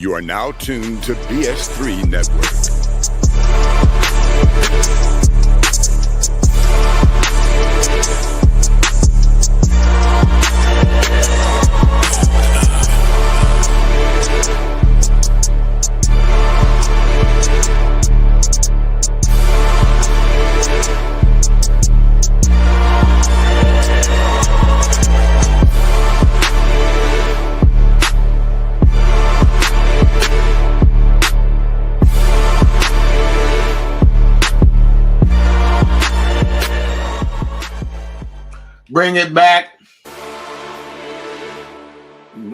You are now tuned to BS3 Network. Bring it back.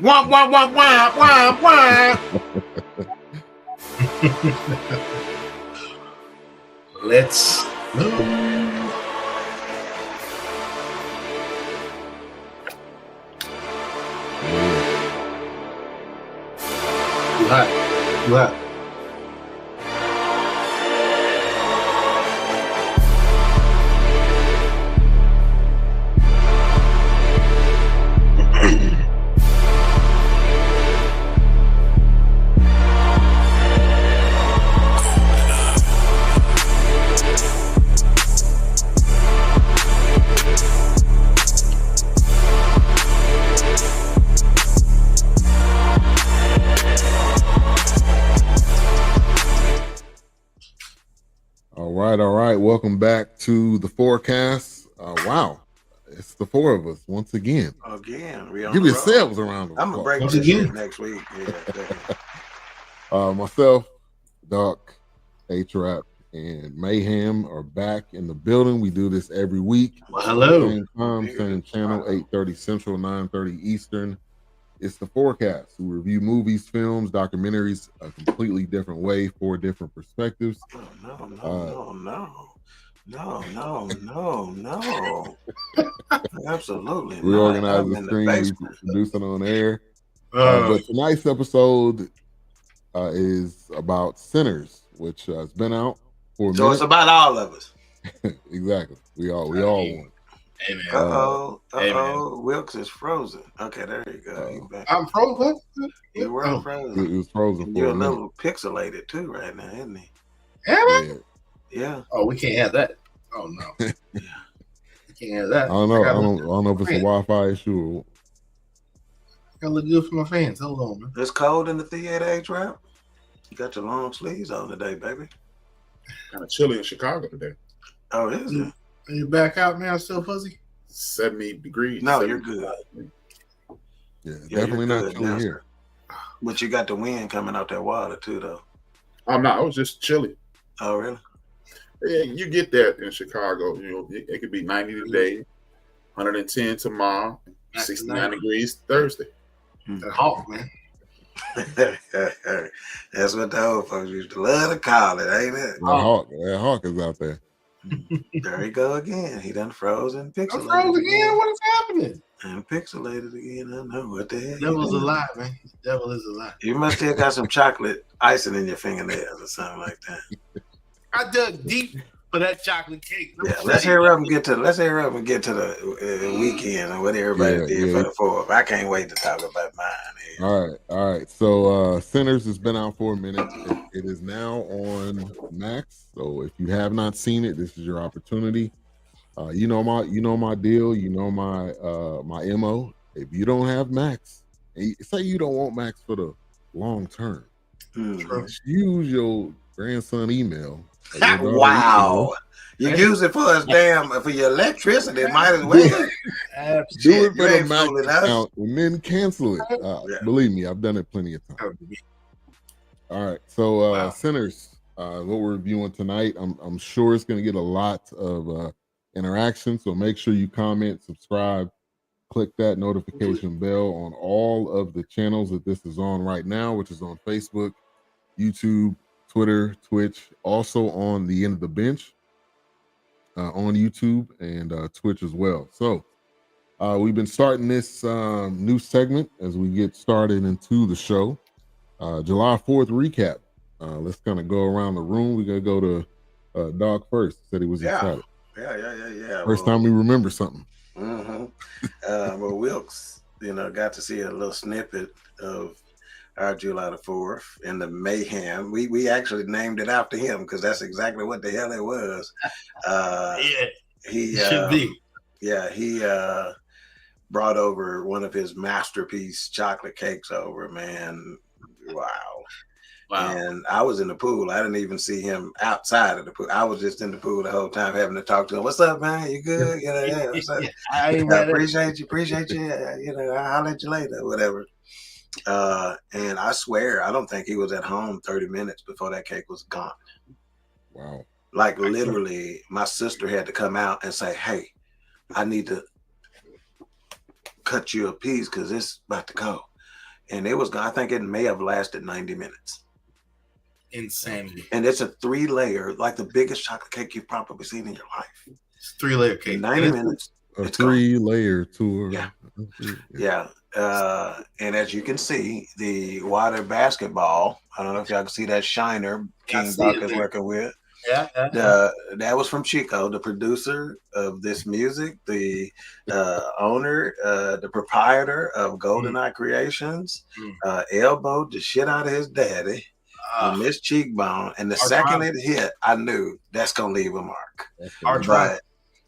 Wah, wah, wah, wah, wah, wah. Let's go. Too hot. Too hot. All right. Welcome back to the Fourcast. Wow, it's the four of us once again. Give yourselves a round of applause. I'm gonna break this shit next week. Myself, Dawk, HRap, and Mayhem are back in the building. We do this every week. Well, hello. Same time, same channel, 8:30 Central, 9:30 Eastern. It's the Fourcast. We review movies, films, documentaries a completely different way, four different perspectives. No. Absolutely. We organize the stream, we produce it on air. But tonight's episode is about Sinners, which has been out for a minute. So it's about all of us. Exactly. We all won. Amen. Wilks is frozen. Okay, there you go. I'm frozen. You were frozen. It was frozen for You're a a minute. little pixelated too right now, isn't he? Yeah. Oh, we can't have that. Oh no. Yeah. We can't have that. I don't know. I don't know if it's a Wi-Fi issue. Gotta look good for my fans. Hold on, man. It's cold in the theater, HRap. You got your long sleeves on today, baby. Kind of chilly in Chicago today. Oh, is it? Are you back out now, still fuzzy? 70 degrees. No, you're good. Yeah, definitely not chilly here. But you got the wind coming out that water too, though. Oh no, I was just chilly. Oh, really? Yeah, you get that in Chicago. You know, it could be 90 today, 110 tomorrow, 69 degrees Thursday. The hawk, man. That's what the old folks used to love to call it, ain't it? That hawk is out there. There he go again. He done frozen, pixelated. I'm frozen again. What is happening? And pixelated again. I know what the hell. Devil's alive, man. The devil is alive. You must have got some chocolate icing in your fingernails or something like that. I dug deep for that chocolate cake. Yeah, let's hear up and get to the weekend and what everybody did for the fourth. I can't wait to talk about mine. All right. So Sinners has been out for a minute. It is now on Max. So if you have not seen it, this is your opportunity. You know my deal. You know my MO. If you don't have Max, say you don't want Max for the long term, use your grandson email. Wow. You use it for your electricity, might as well. Do it for the Max account and then cancel it. Believe me, I've done it plenty of times. All right, so Sinners, what we're reviewing tonight, I'm sure it's going to get a lot of interaction, so make sure you comment, subscribe, click that notification bell on all of the channels that this is on right now, which is on Facebook, YouTube, Twitter, Twitch, also on the End of the Bench on YouTube and Twitch as well. So we've been starting this new segment as we get started into the show. July 4th recap. Let's kind of go around the room. We're going to go to Dawk first. Said he was excited. Yeah. First time we remember something. Well, Wilks, got to see a little snippet of our July the 4th and the mayhem. We actually named it after him because that's exactly what the hell it was. He should be. Yeah, he brought over one of his masterpiece chocolate cakes over, man. Wow. And I was in the pool. I didn't even see him outside of the pool. I was just in the pool the whole time having to talk to him. What's up, man? You good? I appreciate you. I'll let you later, whatever. And I swear, I don't think he was at home 30 minutes before that cake was gone. Wow. Like literally, my sister had to come out and say, hey, I need to cut you a piece because it's about to go. And it was, I think it may have lasted 90 minutes. Insanity. And it's a 3-layer, like the biggest chocolate cake you've probably seen in your life. It's 3-layer cake. 90 minutes. A 3-layer tour. Yeah. And as you can see, the water basketball, I don't know if y'all can see that shiner King Dawk is working with. Yeah. That was from Chico, the producer of this music, the owner, the proprietor of GoldenEye Creations, elbowed the shit out of his daddy, Miss Cheekbone, and the second it hit, I knew that's gonna leave a mark. But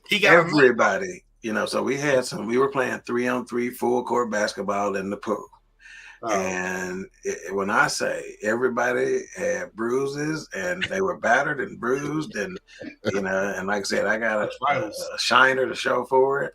he got everybody, so we were playing 3-on-3 full court basketball in the pool. And when I say everybody had bruises and they were battered and bruised and and like I said, I got a shiner to show for it,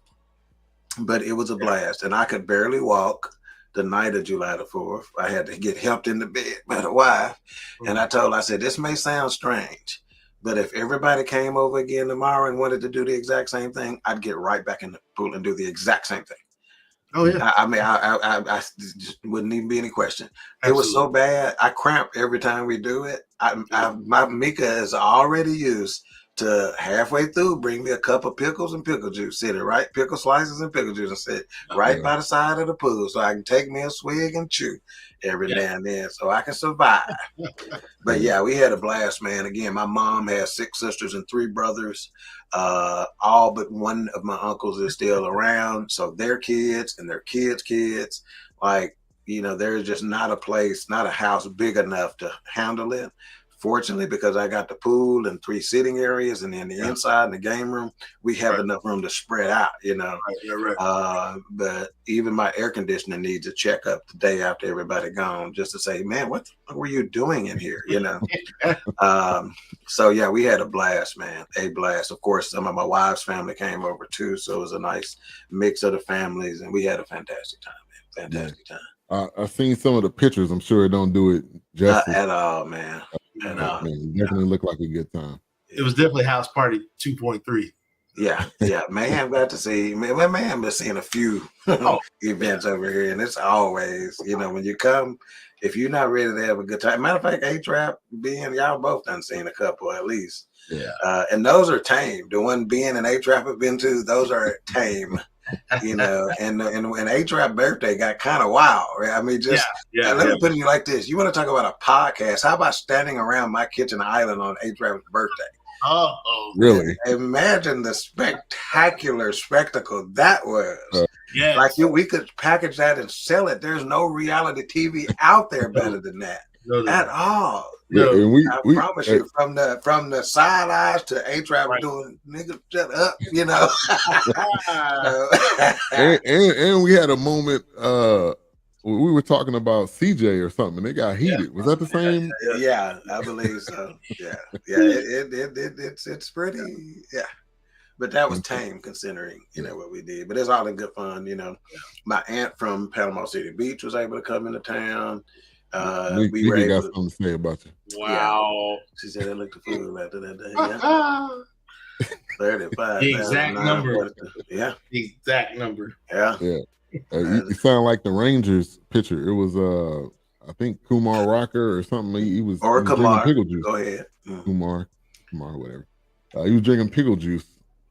but it was a blast. And I could barely walk the night of July the 4th. I had to get helped in the bed by the wife. And I said, this may sound strange, but if everybody came over again tomorrow and wanted to do the exact same thing, I'd get right back in the pool and do the exact same thing. Oh yeah. I just wouldn't even be any question. Absolutely. It was so bad. I cramp every time we do it. My Mika is already used to halfway through bring me a cup of pickles and pickle juice, sit it right, pickle slices and pickle juice, and sit right by the side of the pool so I can take me a swig and chew every now and then so I can survive. But yeah, we had a blast, man. Again, my mom has 6 sisters and 3 brothers. All but one of my uncles is still around. So their kids and their kids, like, there's just not a house big enough to handle it. Fortunately, because I got the pool and 3 sitting areas, and then the inside and the game room, we have enough room to spread out, But even my air conditioner needs a checkup the day after everybody gone, just to say, man, what were you doing in here, So yeah, we had a blast, man, a blast. Of course, some of my wife's family came over too, so it was a nice mix of the families, and we had a fantastic time, man. Fantastic time. I've seen some of the pictures. I'm sure it don't do it justice. Not at all, man. Man, definitely looked like a good time. It was definitely house party 2.3. Yeah. Man, got to see. Man, been seeing a few events over here, and it's always, when you come, if you're not ready to have a good time. Matter of fact, HRap, y'all both done seen a couple at least. Yeah. And those are tame. The one Ben and HRap have been to, those are tame. And HRap birthday got kind of wild, right? I mean, let me put it like this. You want to talk about a podcast? How about standing around my kitchen island on HRap's birthday? Oh, really? Imagine the spectacular spectacle that was. Yeah, like we could package that and sell it. There's no reality TV out there better than that at all. Yeah, and I promise you, from the side eyes to HRap doing nigga shut up, and we had a moment. We were talking about CJ or something. They got heated. Was that the same? Yeah, I believe so. Yeah. It's pretty. Yeah, but that was tame considering what we did. But it's all in good fun. My aunt from Panama City Beach was able to come into town. We were able got something to say about you. Wow. She said I looked the fool after that day. Yeah. 35. The exact number. Yeah. The exact number. Yeah. You sound like the Rangers pitcher. It was I think Kumar Rocker or something. He was Kumar. Pickle juice. Go ahead. Kumar, whatever. He was drinking pickle juice.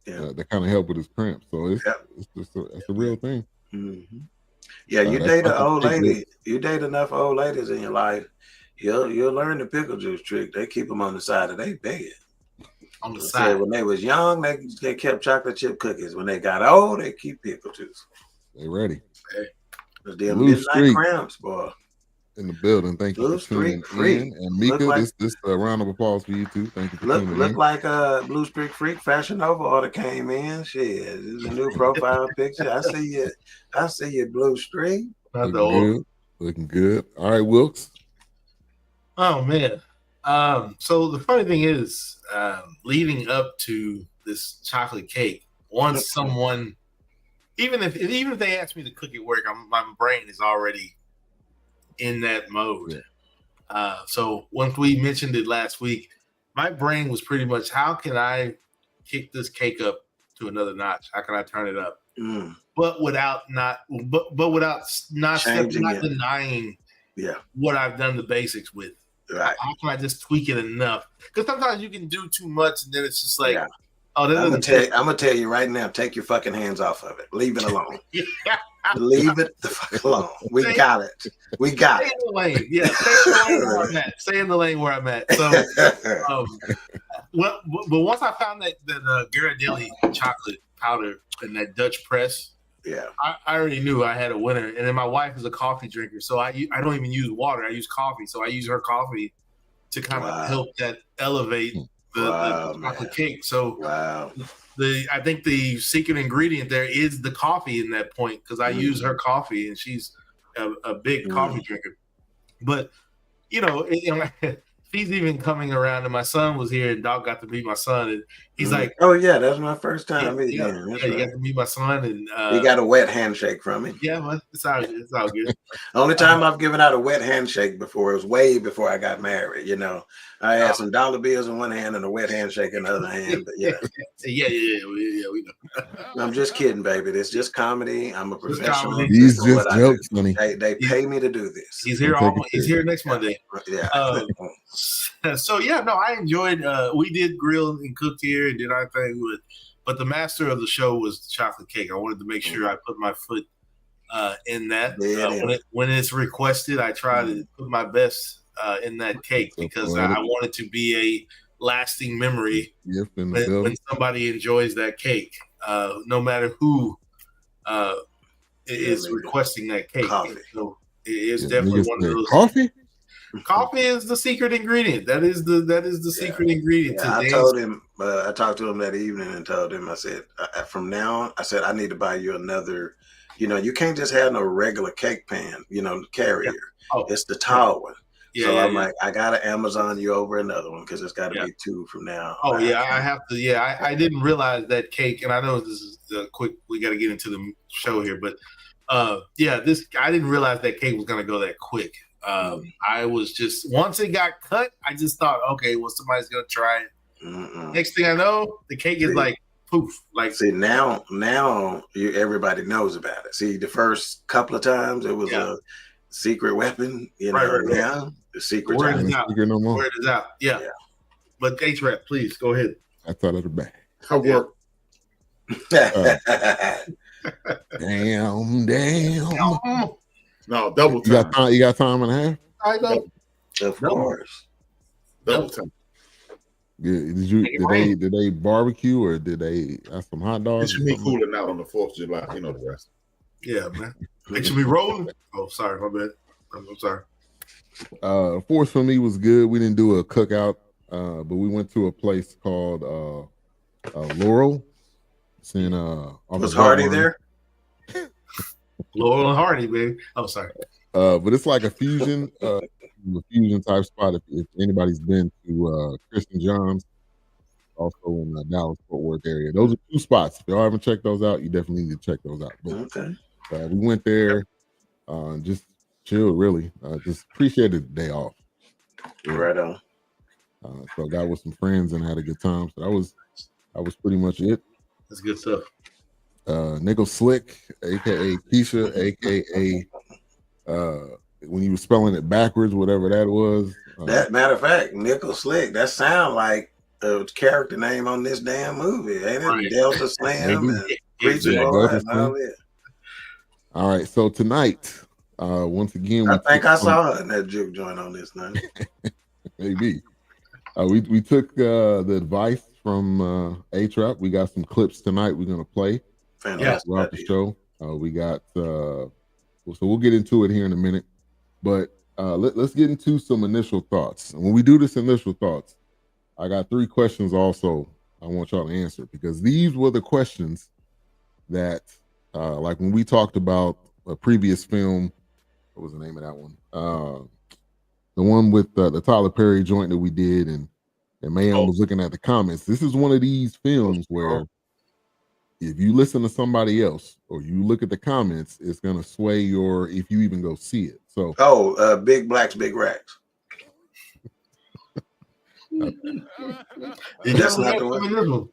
That kind of helped with his cramps. So it's just it's a real thing. Mm-hmm. Yeah, you date an old lady. You date enough old ladies in your life, you'll learn the pickle juice trick. They keep them on the side of their bed. On the side. When they was young, they kept chocolate chip cookies. When they got old, they keep pickle juice. They ready. Them midnight cramps, boy. in the building. Thank you for tuning in. And Mika, like, this round of applause for you too. Thank you for tuning in. Look like Blue Streak Freak Fashion Nova order came in. Shit, this is a new profile picture. I see you, Blue Streak. Looking good. All right, Wilks. Oh man. So the funny thing is, leading up to this chocolate cake, once someone, even if they ask me to cook at work, my brain is already in that mode. Yeah. So once we mentioned it last week, my brain was pretty much, how can I kick this cake up to another notch? How can I turn it up? But without not denying what I've done the basics with. Right. How can I just tweak it enough? Because sometimes you can do too much, and then it's just like, I'm gonna tell you right now. Take your fucking hands off of it. Leave it alone. Leave it the fuck alone. We got it. Stay in the lane. Yeah, stay in the lane where I'm at. Stay in the lane where I'm at. So, but once I found that Ghirardelli chocolate powder and that Dutch press, I already knew I had a winner. And then my wife is a coffee drinker, so I don't even use water. I use coffee. So I use her coffee to kind of help that elevate the chocolate cake. So I think the secret ingredient there is the coffee in that point, because I use her coffee, and she's a big coffee drinker. But she's even coming around, and my son was here, and Dawk got to meet my son, and he's like, "Oh yeah, that's my first time meeting him." You got to meet my son, and he got a wet handshake from him. Yeah, well, it's all good. Only time I've given out a wet handshake before, it was way before I got married. I had some dollar bills in one hand and a wet handshake in the other hand. But we know. I'm just kidding, baby. It's just comedy. I'm a professional. He's just jokes, honey. They pay me to do this. He's here. He's here next Monday. Yeah. I enjoyed. We did grill and cooked here and did our thing but the master of the show was the chocolate cake. I wanted to make sure I put my foot in that. When it's requested, I try to put my best in that cake, because I want it to be a lasting memory when somebody enjoys that cake, no matter who is requesting that cake. So it's definitely one of those. Coffee is the secret ingredient. That is the secret ingredient. I told him. I talked to him that evening and told him. I said, from now on, I need to buy you another. You can't just have no regular cake pan. Carrier. It's the tall one. I'm like, I gotta Amazon you over another one, because it's got to be 2 from now. Oh yeah, I have to. Yeah, I didn't realize that cake, and I know this is quick. We got to get into the show here, but I didn't realize that cake was gonna go that quick. I was just, once it got cut, I just thought, okay, well, somebody's gonna try it. Next thing I know, the cake is like poof. Like, see, now everybody knows about it. See, the first couple of times it was a secret weapon. Now the secret word is out. Word is out. Yeah. But HRap, please go ahead. I thought of the back. I work. Damn. No, double time. You got time and a half? I know. Of course. Double time. Yeah. Did they barbecue, or did they have some hot dogs? It should be cooling out on the 4th of July. You know the rest. Yeah, man. They should be rolling. Oh, sorry, my bad. I'm sorry. 4th for me was good. We didn't do a cookout, but we went to a place called Laurel. It's in was Hardy there? Laurel and Hardy, baby. Oh, sorry. But it's like a fusion type spot. If anybody's been to Christian John's, also in the Dallas Fort Worth area, those are 2 spots. If y'all haven't checked those out, you definitely need to check those out. But, we went there, just chilled. Really, just appreciated the day off. Right on. So I got with some friends and had a good time. So that was pretty much it. That's good stuff. Nickel Slick, aka Keisha, aka when you were spelling it backwards, whatever that was. That matter of fact, Nickel Slick, that sound like a character name on this damn movie, ain't it? Right. Delta Slam and Preacher Boy and all that. All right, so tonight, once again, I think I saw her in that juke joint on this night. Maybe. We took the advice from HRap. We got some clips tonight we're gonna play throughout the show. We got so we'll get into it here in a minute. But let's get into some initial thoughts. And when we do this initial thoughts, I got 3 questions also I want y'all to answer, because these were the questions that, like when we talked about a previous film, what was the name of that one? The one with the Tyler Perry joint that we did, and Mayan was looking at the comments. This is one of these films where if you listen to somebody else or you look at the comments, it's gonna sway your if you even go see it. So Big Blacks, Big Racks. That's not the one. You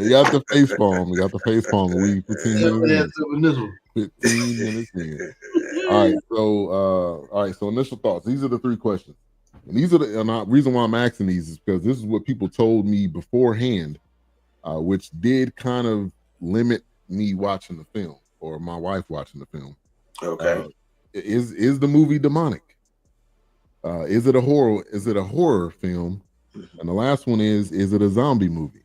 got the face palm. You got the face palm. We 15 minutes in. 15 minutes in. All right. So initial thoughts. These are the 3 questions, and these are the reason why I'm asking these is because this is what people told me beforehand, which did kind of limit me watching the film or my wife watching the film. Okay. Is the movie demonic? Is it a horror? Is it a horror film? And the last one is it a zombie movie?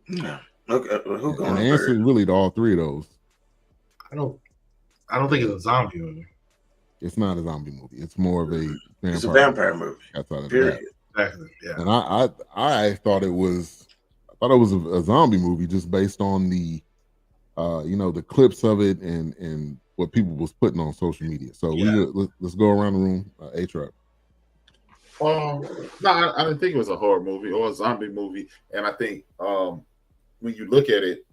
Yeah. Okay. Who going? And the answer is really to all 3 of those. I don't think it's a zombie movie. It's not a zombie movie. It's more of a vampire. It's a vampire movie. Period. Exactly. Yeah. And I thought it was a zombie movie just based on the the clips of it and what people was putting on social media. So let's go around the room. HRap. No, I didn't think it was a horror movie or a zombie movie. And I think when you look at it,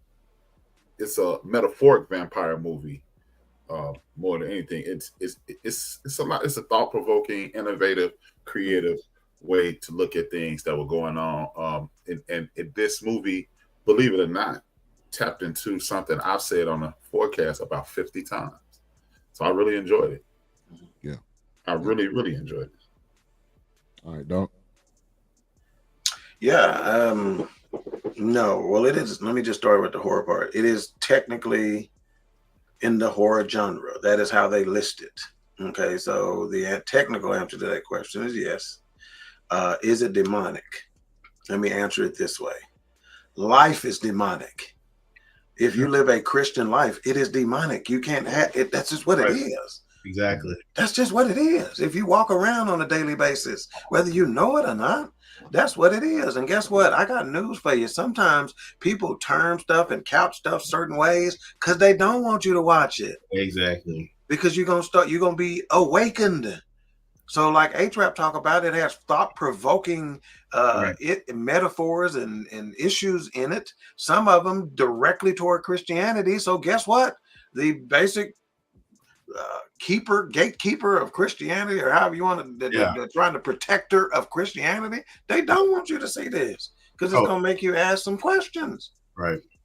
it's a metaphoric vampire movie more than anything. It's a lot. It's a thought-provoking, innovative, creative way to look at things that were going on. And this movie, believe it or not, tapped into something I've said on the Fourcast about 50 times. So I really enjoyed it. Yeah. I really, really enjoyed it. All right, Dawk. Yeah. No. Well, it is. Let me just start with the horror part. It is technically in the horror genre. That is how they list it. Okay. So the technical answer to that question is yes. Is it demonic? Let me answer it this way. Life is demonic. If you live a Christian life, it is demonic. You can't have it. That's just what it is. Exactly. That's just what it is. If you walk around on a daily basis, whether you know it or not, that's what it is. And guess what? I got news for you. Sometimes people term stuff and couch stuff certain ways because they don't want you to watch it. Exactly. Because you're going to be awakened. So like HRap talk about, it has thought-provoking metaphors and issues in it. Some of them directly toward Christianity. So guess what? The basic gatekeeper of Christianity, or however you want to, they're trying to protector of Christianity, they don't want you to see this because it's going to make you ask some questions.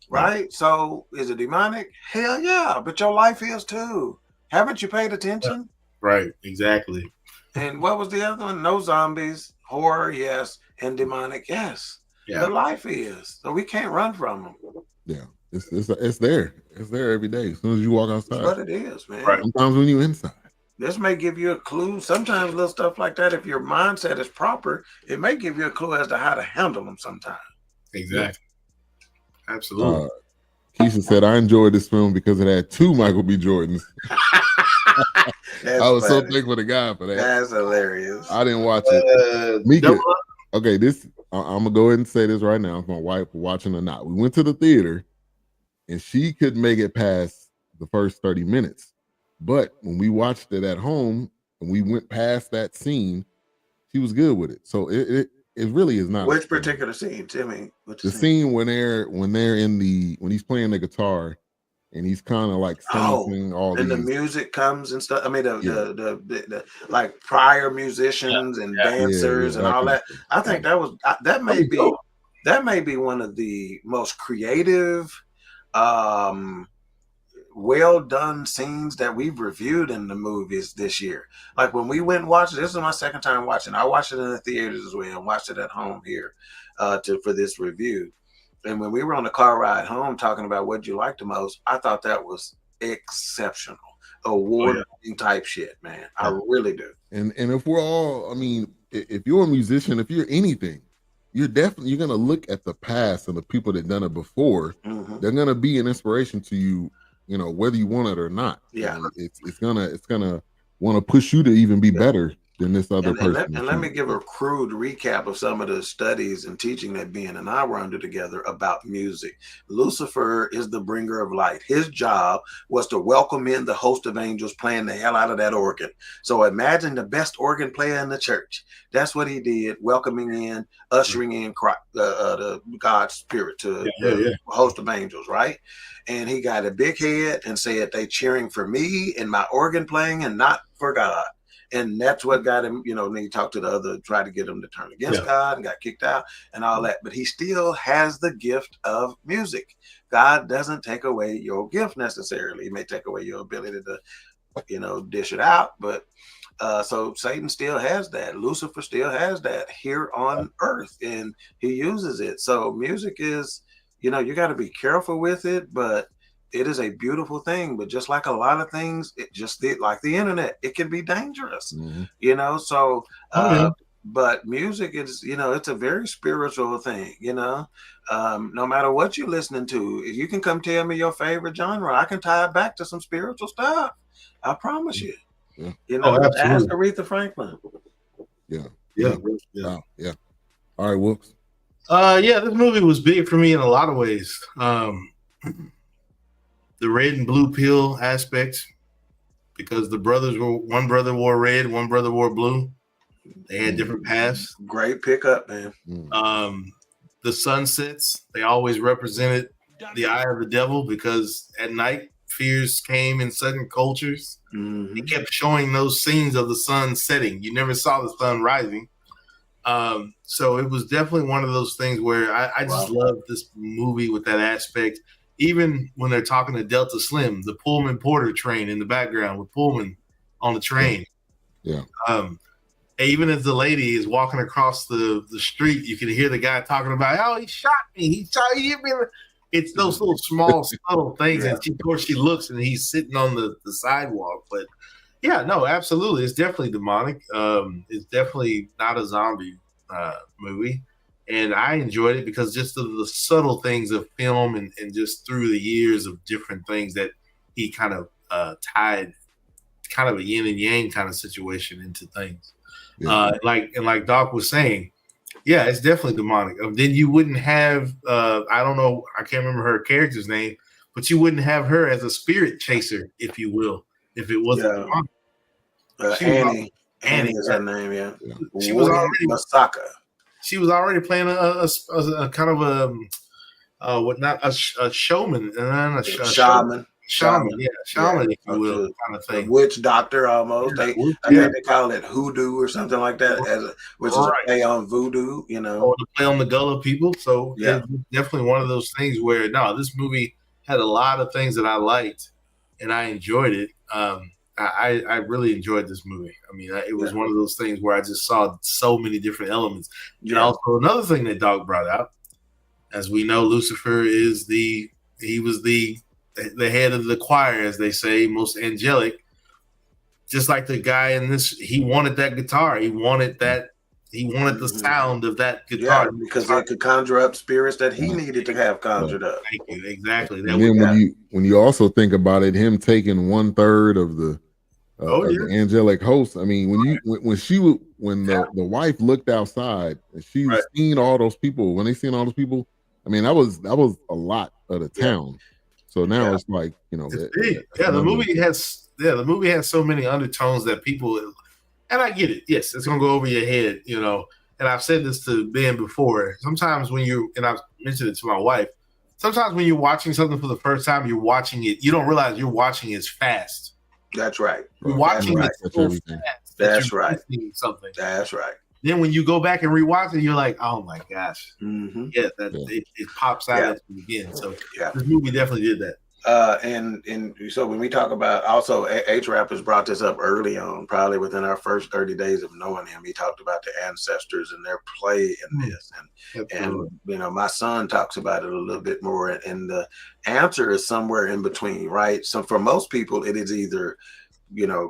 Right? So is it demonic? Hell yeah, but your life is too. Haven't you paid attention? Right, exactly. And what was the other one? No zombies, horror, yes, and demonic, yes. Yeah. The life is. So we can't run from them. Yeah. It's there. It's there every day. As soon as you walk outside. That's what it is, man. Right. Sometimes when you're inside. This may give you a clue. Sometimes little stuff like that, if your mindset is proper, it may give you a clue as to how to handle them sometimes. Exactly. Yeah. Absolutely. Keisha said, I enjoyed this film because it had 2 Michael B. Jordans. I was so thankful to God for that. That's hilarious. I didn't watch it. Mika, okay, I'm gonna go ahead and say this right now. If my wife watching or not, we went to the theater, and she couldn't make it past the first 30 minutes. But when we watched it at home and we went past that scene, she was good with it. So it really is not. Which particular scene, Timmy? The scene when he's playing the guitar. And he's kind of like singing all and the music comes and stuff. I mean, the like prior musicians and dancers and all that. I think that may be one of the most creative, well done scenes that we've reviewed in the movies this year. Like when we went and watched it, this is my second time watching. I watched it in the theaters as well and watched it at home here for this review. And when we were on the car ride home talking about what you liked the most, I thought that was exceptional, award-winning type shit, man. I really do. And if we're all, I mean, if you're a musician, if you're anything, you're gonna look at the past and the people that done it before. Mm-hmm. They're gonna be an inspiration to you, whether you want it or not. Yeah, and it's gonna want to push you to even be better than this other person. And let me give a crude recap of some of the studies and teaching that Ben and I were under together about music. Lucifer is the bringer of light. His job was to welcome in the host of angels playing the hell out of that organ. So imagine the best organ player in the church. That's what he did, welcoming in, ushering in the God's spirit to the host of angels, right? And he got a big head and said, they cheering for me and my organ playing and not for God. And that's what got him, then he talked to the other, tried to get him to turn against God and got kicked out and all that. But he still has the gift of music. God doesn't take away your gift necessarily. He may take away your ability to, dish it out. But so Satan still has that. Lucifer still has that here on earth, and he uses it. So music is, you got to be careful with it, but it is a beautiful thing. But just like a lot of things, like the internet, it can be dangerous, so but music is, it's a very spiritual thing, no matter what you're listening to. If you can come tell me your favorite genre, I can tie it back to some spiritual stuff. I promise you. Ask Aretha Franklin. Wow. All right, Wilks. This movie was big for me in a lot of ways. The red and blue pill aspect, because one brother wore red, one brother wore blue. They had different paths. Great pickup, man. The sunsets, they always represented the eye of the devil, because at night fears came in sudden cultures. He kept showing those scenes of the sun setting. You never saw the sun rising. So it was definitely one of those things where I just love this movie with that aspect. Even when they're talking to Delta Slim, the Pullman Porter train in the background with Pullman on the train. Even as the lady is walking across the street, you can hear the guy talking about, oh, he shot me. He hit me. It's those little small, subtle things. And of course, she looks and he's sitting on the sidewalk. But absolutely. It's definitely demonic. It's definitely not a zombie movie. And I enjoyed it because just of the subtle things of film and just through the years of different things that he kind of tied kind of a yin and yang kind of situation into things. Like Dawk was saying, it's definitely demonic. Then you wouldn't have, I don't know, I can't remember her character's name, but you wouldn't have her as a spirit chaser, if you will, if it wasn't demonic. Annie is her name, She was already Masaka. She was already playing a kind of a showman and a shaman, if you will, kind of thing. A witch doctor almost. I think they call it hoodoo or something like that, which is a play on voodoo, or to play on the gullah people. So it's definitely one of those things where this movie had a lot of things that I liked and I enjoyed it. I really enjoyed this movie. I mean, it was one of those things where I just saw so many different elements. And also another thing that Dawk brought out, as we know, Lucifer is he was the head of the choir, as they say, most angelic. Just like the guy in this, he wanted that guitar. He wanted the sound of that guitar. Because it could conjure up spirits that he needed to have conjured up. Thank you. Exactly. And then when you also think about it, him taking 1/3 of the the angelic host. I mean, when the wife looked outside and she seen all those people, when they seen all those people, I mean, that was a lot of the town. So now it's like, it's big. The movie has so many undertones that people, and I get it. Yes, it's gonna go over your head, And I've said this to Ben before. Sometimes and I've mentioned it to my wife. Sometimes when you're watching something for the first time, you're watching it. You don't realize you're watching it fast. That's right. You're watching it so fast. That's right. Something. That's right. Then when you go back and rewatch it, you're like, oh my gosh. It pops out at you again. So this movie definitely did that. And so when we talk about, also HRap has brought this up early on, probably within our first 30 days of knowing him. He talked about the ancestors and their play in this, and my son talks about it a little bit more, and the answer is somewhere in between, right? So for most people, it is either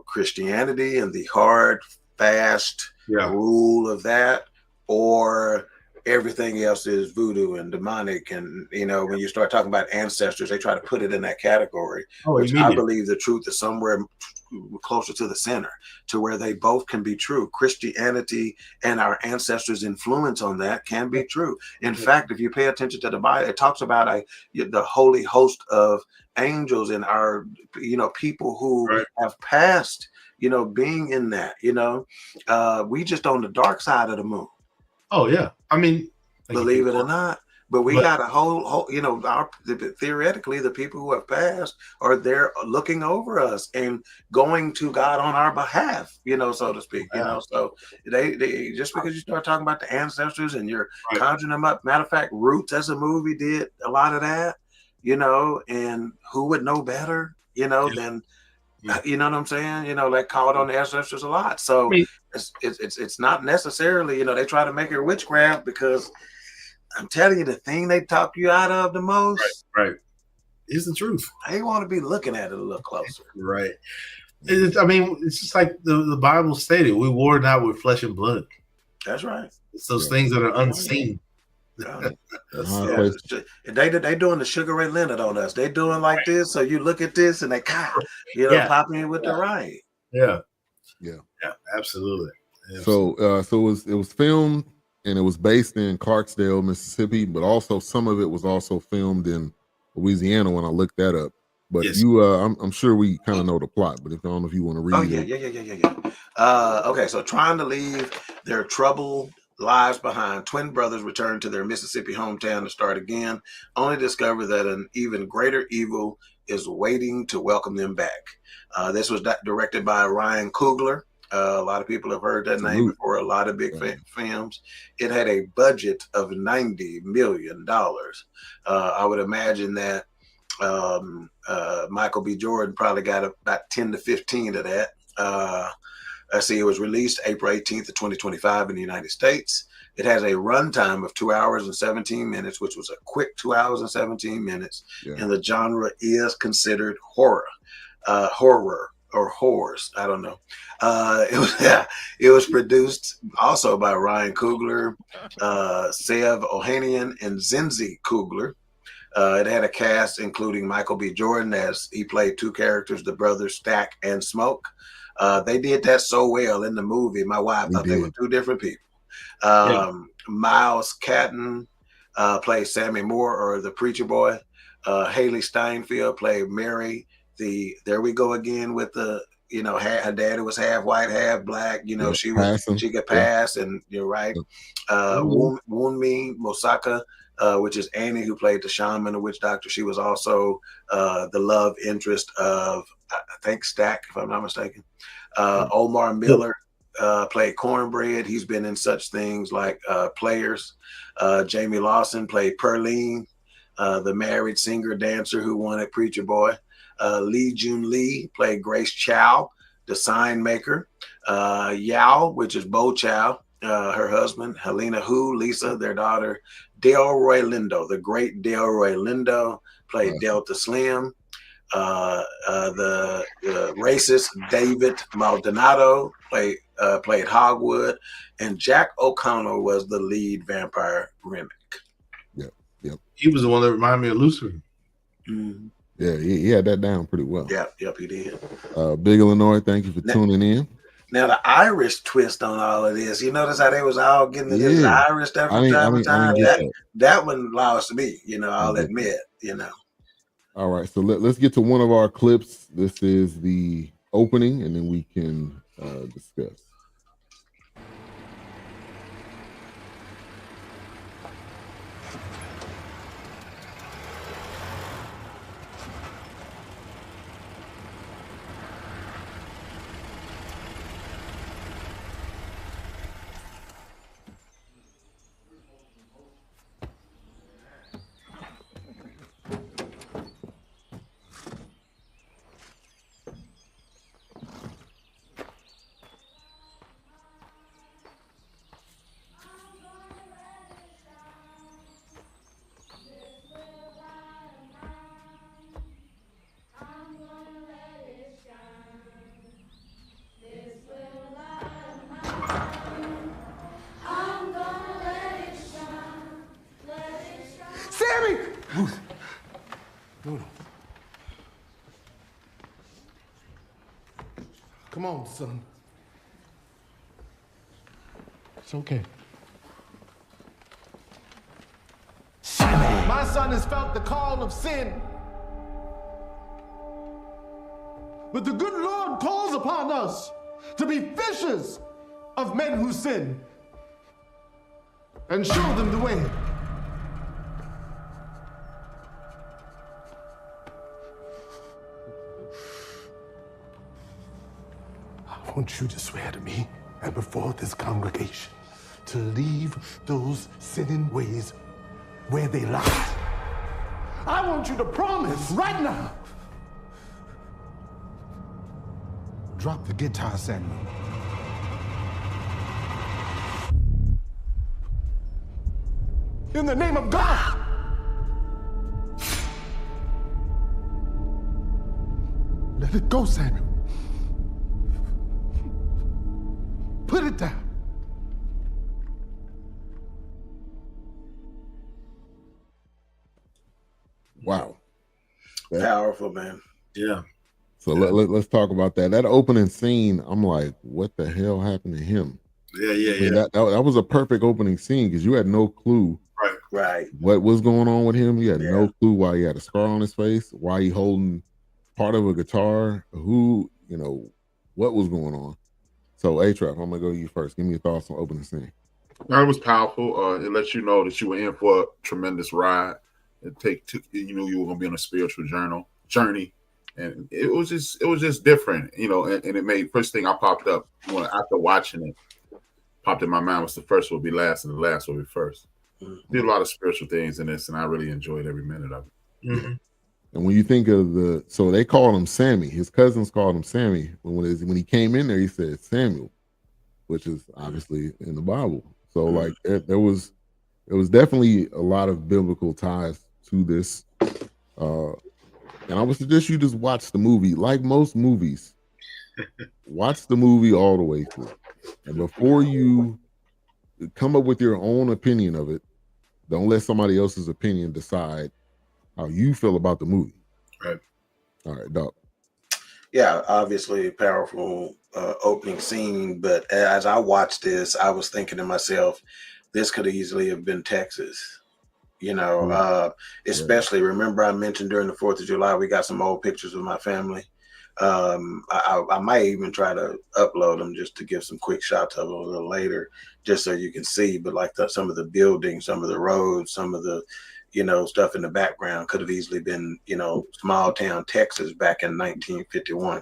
Christianity and the hard, fast rule of that, or everything else is voodoo and demonic. And when you start talking about ancestors, they try to put it in that category, which I believe the truth is somewhere closer to the center, to where they both can be true. Christianity and our ancestors' influence on that can be true. In fact, if you pay attention to the Bible, it talks about the holy host of angels and our, people who have passed, being in that, we just on the dark side of the moon. Oh yeah, I mean, believe it or not. But we got a whole, theoretically, the people who have passed are there looking over us and going to God on our behalf, so to speak, So they just because you start talking about the ancestors and you're conjuring them up. Matter of fact, Roots as a movie did a lot of that, and who would know better, than, you know what I'm saying? They called on the ancestors a lot. So it's not necessarily, they try to make it witchcraft because I'm telling you, the thing they talk you out of the most, is the truth. They want to be looking at it a little closer, right? It's just like the Bible stated: we war not with flesh and blood. That's right. It's those things that are unseen. They doing the Sugar Ray Leonard on us. They doing like this, so you look at this and they pop in with the right. Yeah, absolutely. So it was filmed. And it was based in Clarksdale, Mississippi, but also some of it was also filmed in Louisiana when I looked that up. But I'm sure we kind of know the plot, but I don't know if you want to read it. Yeah. Okay, so trying to leave their troubled lives behind, twin brothers return to their Mississippi hometown to start again, only to discover that an even greater evil is waiting to welcome them back. This was directed by Ryan Coogler. A lot of people have heard that name before. A lot of big films. It had a budget of $90 million. I would imagine that Michael B. Jordan probably got about 10 to 15 of that. It was released April 18th of 2025 in the United States. It has a runtime of 2 hours and 17 minutes, which was a quick 2 hours and 17 minutes. Yeah. And the genre is considered horror. Or whores, I don't know. It was produced also by Ryan Coogler, Sev Ohanian, and Zinzi Coogler. It had a cast including Michael B. Jordan, as he played two characters, the brothers Stack and Smoke. They did that so well in the movie. My wife thought they were two different people. Miles Catton played Sammy Moore, or the preacher boy. Haley Steinfeld played Mary. There we go again with the, her daddy was half white, half black. She could pass, and you're right. Wunmi Mosaka, which is Annie, who played the shaman, the witch doctor. She was also the love interest of, I think, Stack, if I'm not mistaken. Omar Miller played Cornbread. He's been in such things like Players. Jamie Lawson played Perline, the married singer dancer who wanted Preacher Boy. Lee Jun Lee played Grace Chow, the sign maker. Yao, which is Bo Chow, her husband. Helena Hu, Lisa, their daughter. Delroy Lindo, the great Delroy Lindo, played Delta Slim. The racist David Maldonado played Hogwood, and Jack O'Connell was the lead vampire Remick. Yep. He was the one that reminded me of Lucifer. Mm-hmm. Yeah, he had that down pretty well. Yep, he did. Big Illinois, thank you for tuning in. Now the Irish twist on all of this, you notice how they was all getting this Irish stuff from time to time. That one lost me, I'll admit, All right, so let's get to one of our clips. This is the opening, and then we can discuss. on, son. It's okay. My son has felt the call of sin. But the good Lord calls upon us to be fishers of men who sin and show them the way. I want you to swear to me and before this congregation to leave those sinning ways where they lie. I want you to promise right now. Drop the guitar, Samuel. In the name of God. Let it go, Samuel. Put it down. Wow. Powerful, man. Yeah. So let's talk about that. That opening scene, I'm like, what the hell happened to him? Yeah. I mean, that was a perfect opening scene because you had no clue Right. what was going on with him. You had no clue why he had a scar on his face, why he holding part of a guitar, who, what was going on. So HRap, I'm gonna go to you first. Give me your thoughts on opening scene. It was powerful. It lets you know that you were in for a tremendous ride. You knew you were gonna be on a spiritual journey, and it was just different, and it made first thing I popped up after watching it, popped in my mind was the first will be last and the last will be first. Did a lot of spiritual things in this, and I really enjoyed every minute of it. Mm-hmm. And when you think of so they called him Sammy. His cousins called him Sammy. When he came in there, he said Samuel, which is obviously in the Bible. So like there was definitely a lot of biblical ties to this. And I would suggest you just watch the movie. Like most movies, watch the movie all the way through. And before you come up with your own opinion of it, don't let somebody else's opinion decide how you feel about the movie. Right. All right, Dawk. Yeah, obviously opening scene. But as I watched this, I was thinking to myself, this could easily have been Texas. Especially remember I mentioned during the 4th of July, we got some old pictures of my family. I might even try to upload them just to give some quick shots of them a little later, just so you can see. But like some of the buildings, some of the roads, some of the, stuff in the background could have easily been, small town Texas back in 1951.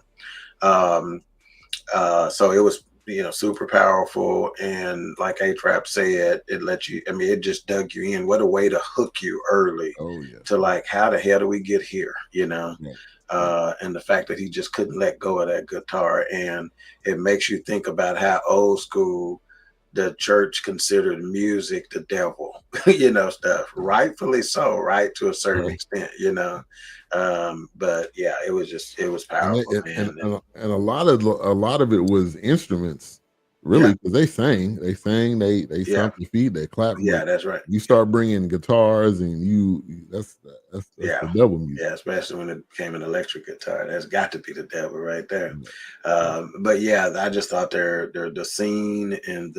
So it was, super powerful. And like HRap said, it let you, it just dug you in. What a way to hook you early to like, how the hell do we get here? And the fact that he just couldn't let go of that guitar. And it makes you think about how old school the church considered music the devil, stuff. Rightfully so, right? To a certain extent, but yeah, it was powerful, man. And a lot of it was instruments, really, because they sang, they stomped your feet, they clapped. Yeah, that's right. You start bringing guitars, and that's the devil music. Yeah, especially when it became an electric guitar. That's got to be the devil right there. But yeah, I just thought the scene and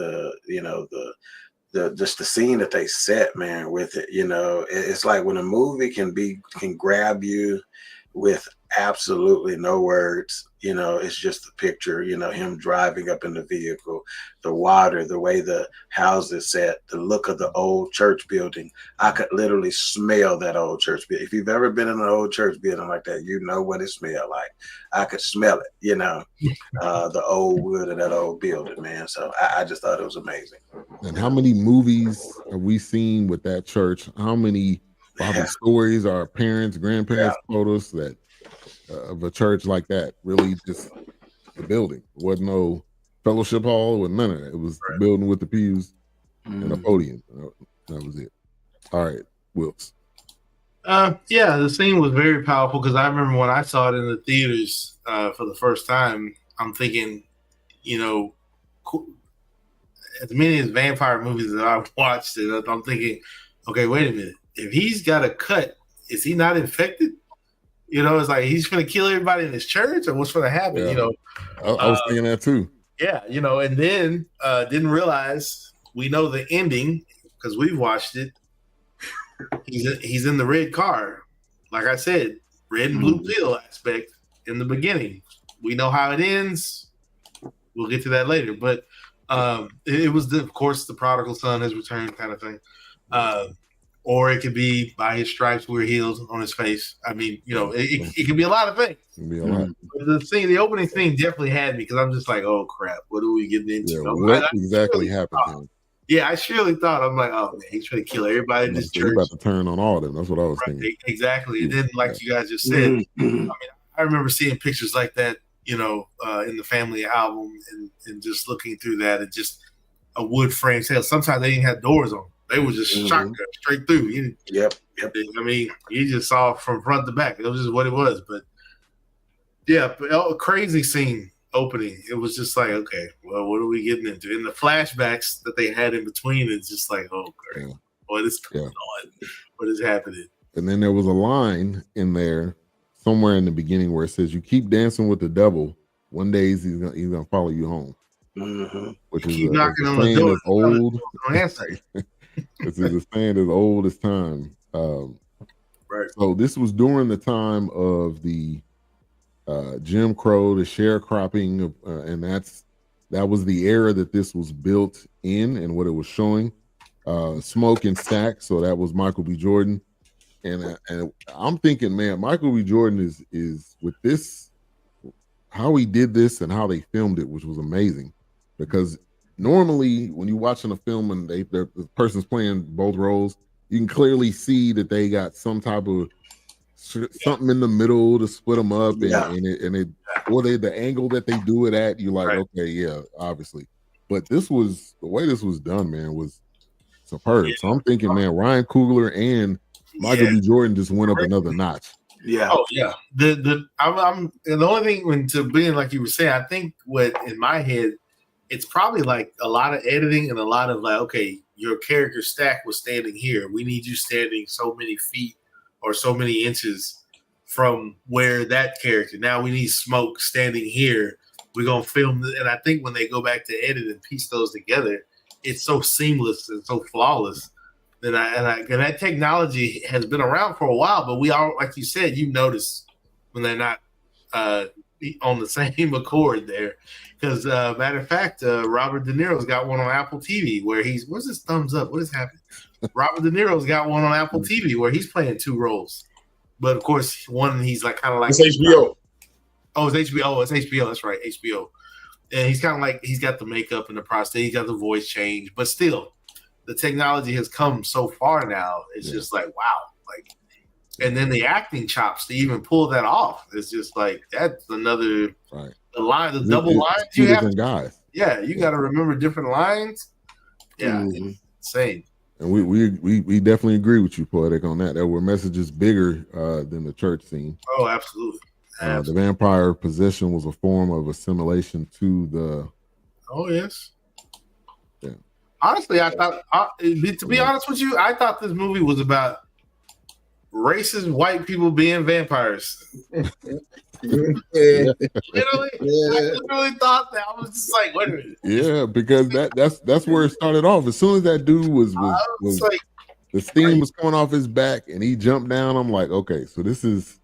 just the scene that they set, man, with it, it's like when a movie can grab you with absolutely no words, it's just the picture, him driving up in the vehicle, the water, the way the house is set, the look of the old church building. I could literally smell that old church building. If you've ever been in an old church building like that, you know what it smelled like. I could smell it, the old wood of that old building, man. So I just thought it was amazing. And how many movies have we seen with that church? How many Bible stories our parents, grandparents told us that of a church like that? Really, just the building. There wasn't no fellowship hall, or none of that. It was the building with the pews and a podium. That was it. All right, Wilks. Yeah, the scene was very powerful because I remember when I saw it in the theaters for the first time, I'm thinking, as many as vampire movies that I've watched, I'm thinking, okay, wait a minute. If he's got a cut, is he not infected? You know, it's like he's going to kill everybody in his church, or what's going to happen? Yeah. You know, I was thinking that too. Yeah, you know, and then didn't realize we know the ending because we've watched it. He's in the red car, like I said, red and blue pill aspect in the beginning. We know how it ends. We'll get to that later, but it was of course the prodigal son has returned kind of thing. Or it could be by his stripes we're healed on his face. I mean, you know, it could be a lot of things. It could be a lot. But the opening thing definitely had me because I'm just like, oh crap, what are we getting into? Yeah, what exactly happened? Yeah, I surely thought, I'm like, oh man, he's trying to kill everybody in this church. He's about to turn on all of them. That's what I was thinking. Exactly. And then, like you guys just said, I mean, I remember seeing pictures like that, you know, in the family album and just looking through that and just a wood frame cell. Sometimes they didn't have doors on. They were just shotgun straight through. Yep. I mean, you just saw from front to back. It was just what it was. But yeah, a crazy scene opening. It was just like, okay, well, what are we getting into? And the flashbacks that they had in between, it's just like, oh, great. Yeah. What is going on? What is happening? And then there was a line in there somewhere in the beginning where it says, "You keep dancing with the devil. One day he's gonna follow you home." Which is knocking on the door. Old. This is a saying as old as time. Right. So this was during the time of the Jim Crow, the sharecropping, and that was the era that this was built in and what it was showing. Smoke and Stack. So that was Michael B. Jordan, and I'm thinking, man, Michael B. Jordan is with this, how he did this and how they filmed it, which was amazing, because normally when you're watching a film and the person's playing both roles, you can clearly see that they got some type of something in the middle to split them up, the angle that they do it at, you're like, okay, yeah, obviously. But the way this was done, man, was superb. So I'm thinking, man, Ryan Coogler and Michael B. Jordan just went up another notch. Yeah. Oh yeah. The only thing when to being like you were saying, I think what in my head, it's probably like a lot of editing and a lot of like, okay, your character Stack was standing here. We need you standing so many feet or so many inches from where that character. Now we need Smoke standing here. We're gonna film, and I think when they go back to edit and piece those together, it's so seamless and so flawless. And that technology has been around for a while, but we all, like you said, you notice when they're not on the same accord there. Because matter of fact, Robert De Niro's got one on Apple TV where where's his thumbs up? What is happening? Robert De Niro's got one on Apple TV where he's playing two roles, but of course one he's like kind of like it's HBO. Oh, it's HBO. It's HBO. That's right, HBO. And he's kind of like he's got the makeup and the prostate. He's got the voice change, but still, the technology has come so far now. It's just like wow, like, and then the acting chops to even pull that off. It's just like that's another the double lines you have. Guys. Yeah, you got to remember different lines. Yeah, insane. And we definitely agree with you, Poetic, on that. There were messages bigger than the church scene. Oh, absolutely. The vampire possession was a form of assimilation to the. Oh yes. Yeah. Honestly, I thought to be honest with you, I thought this movie was about racist white people being vampires. Literally, I literally thought that. I was just like, wait a minute. Yeah, because that's where it started off. As soon as that dude was like, the steam was coming off his back and he jumped down, I'm like, okay, so this is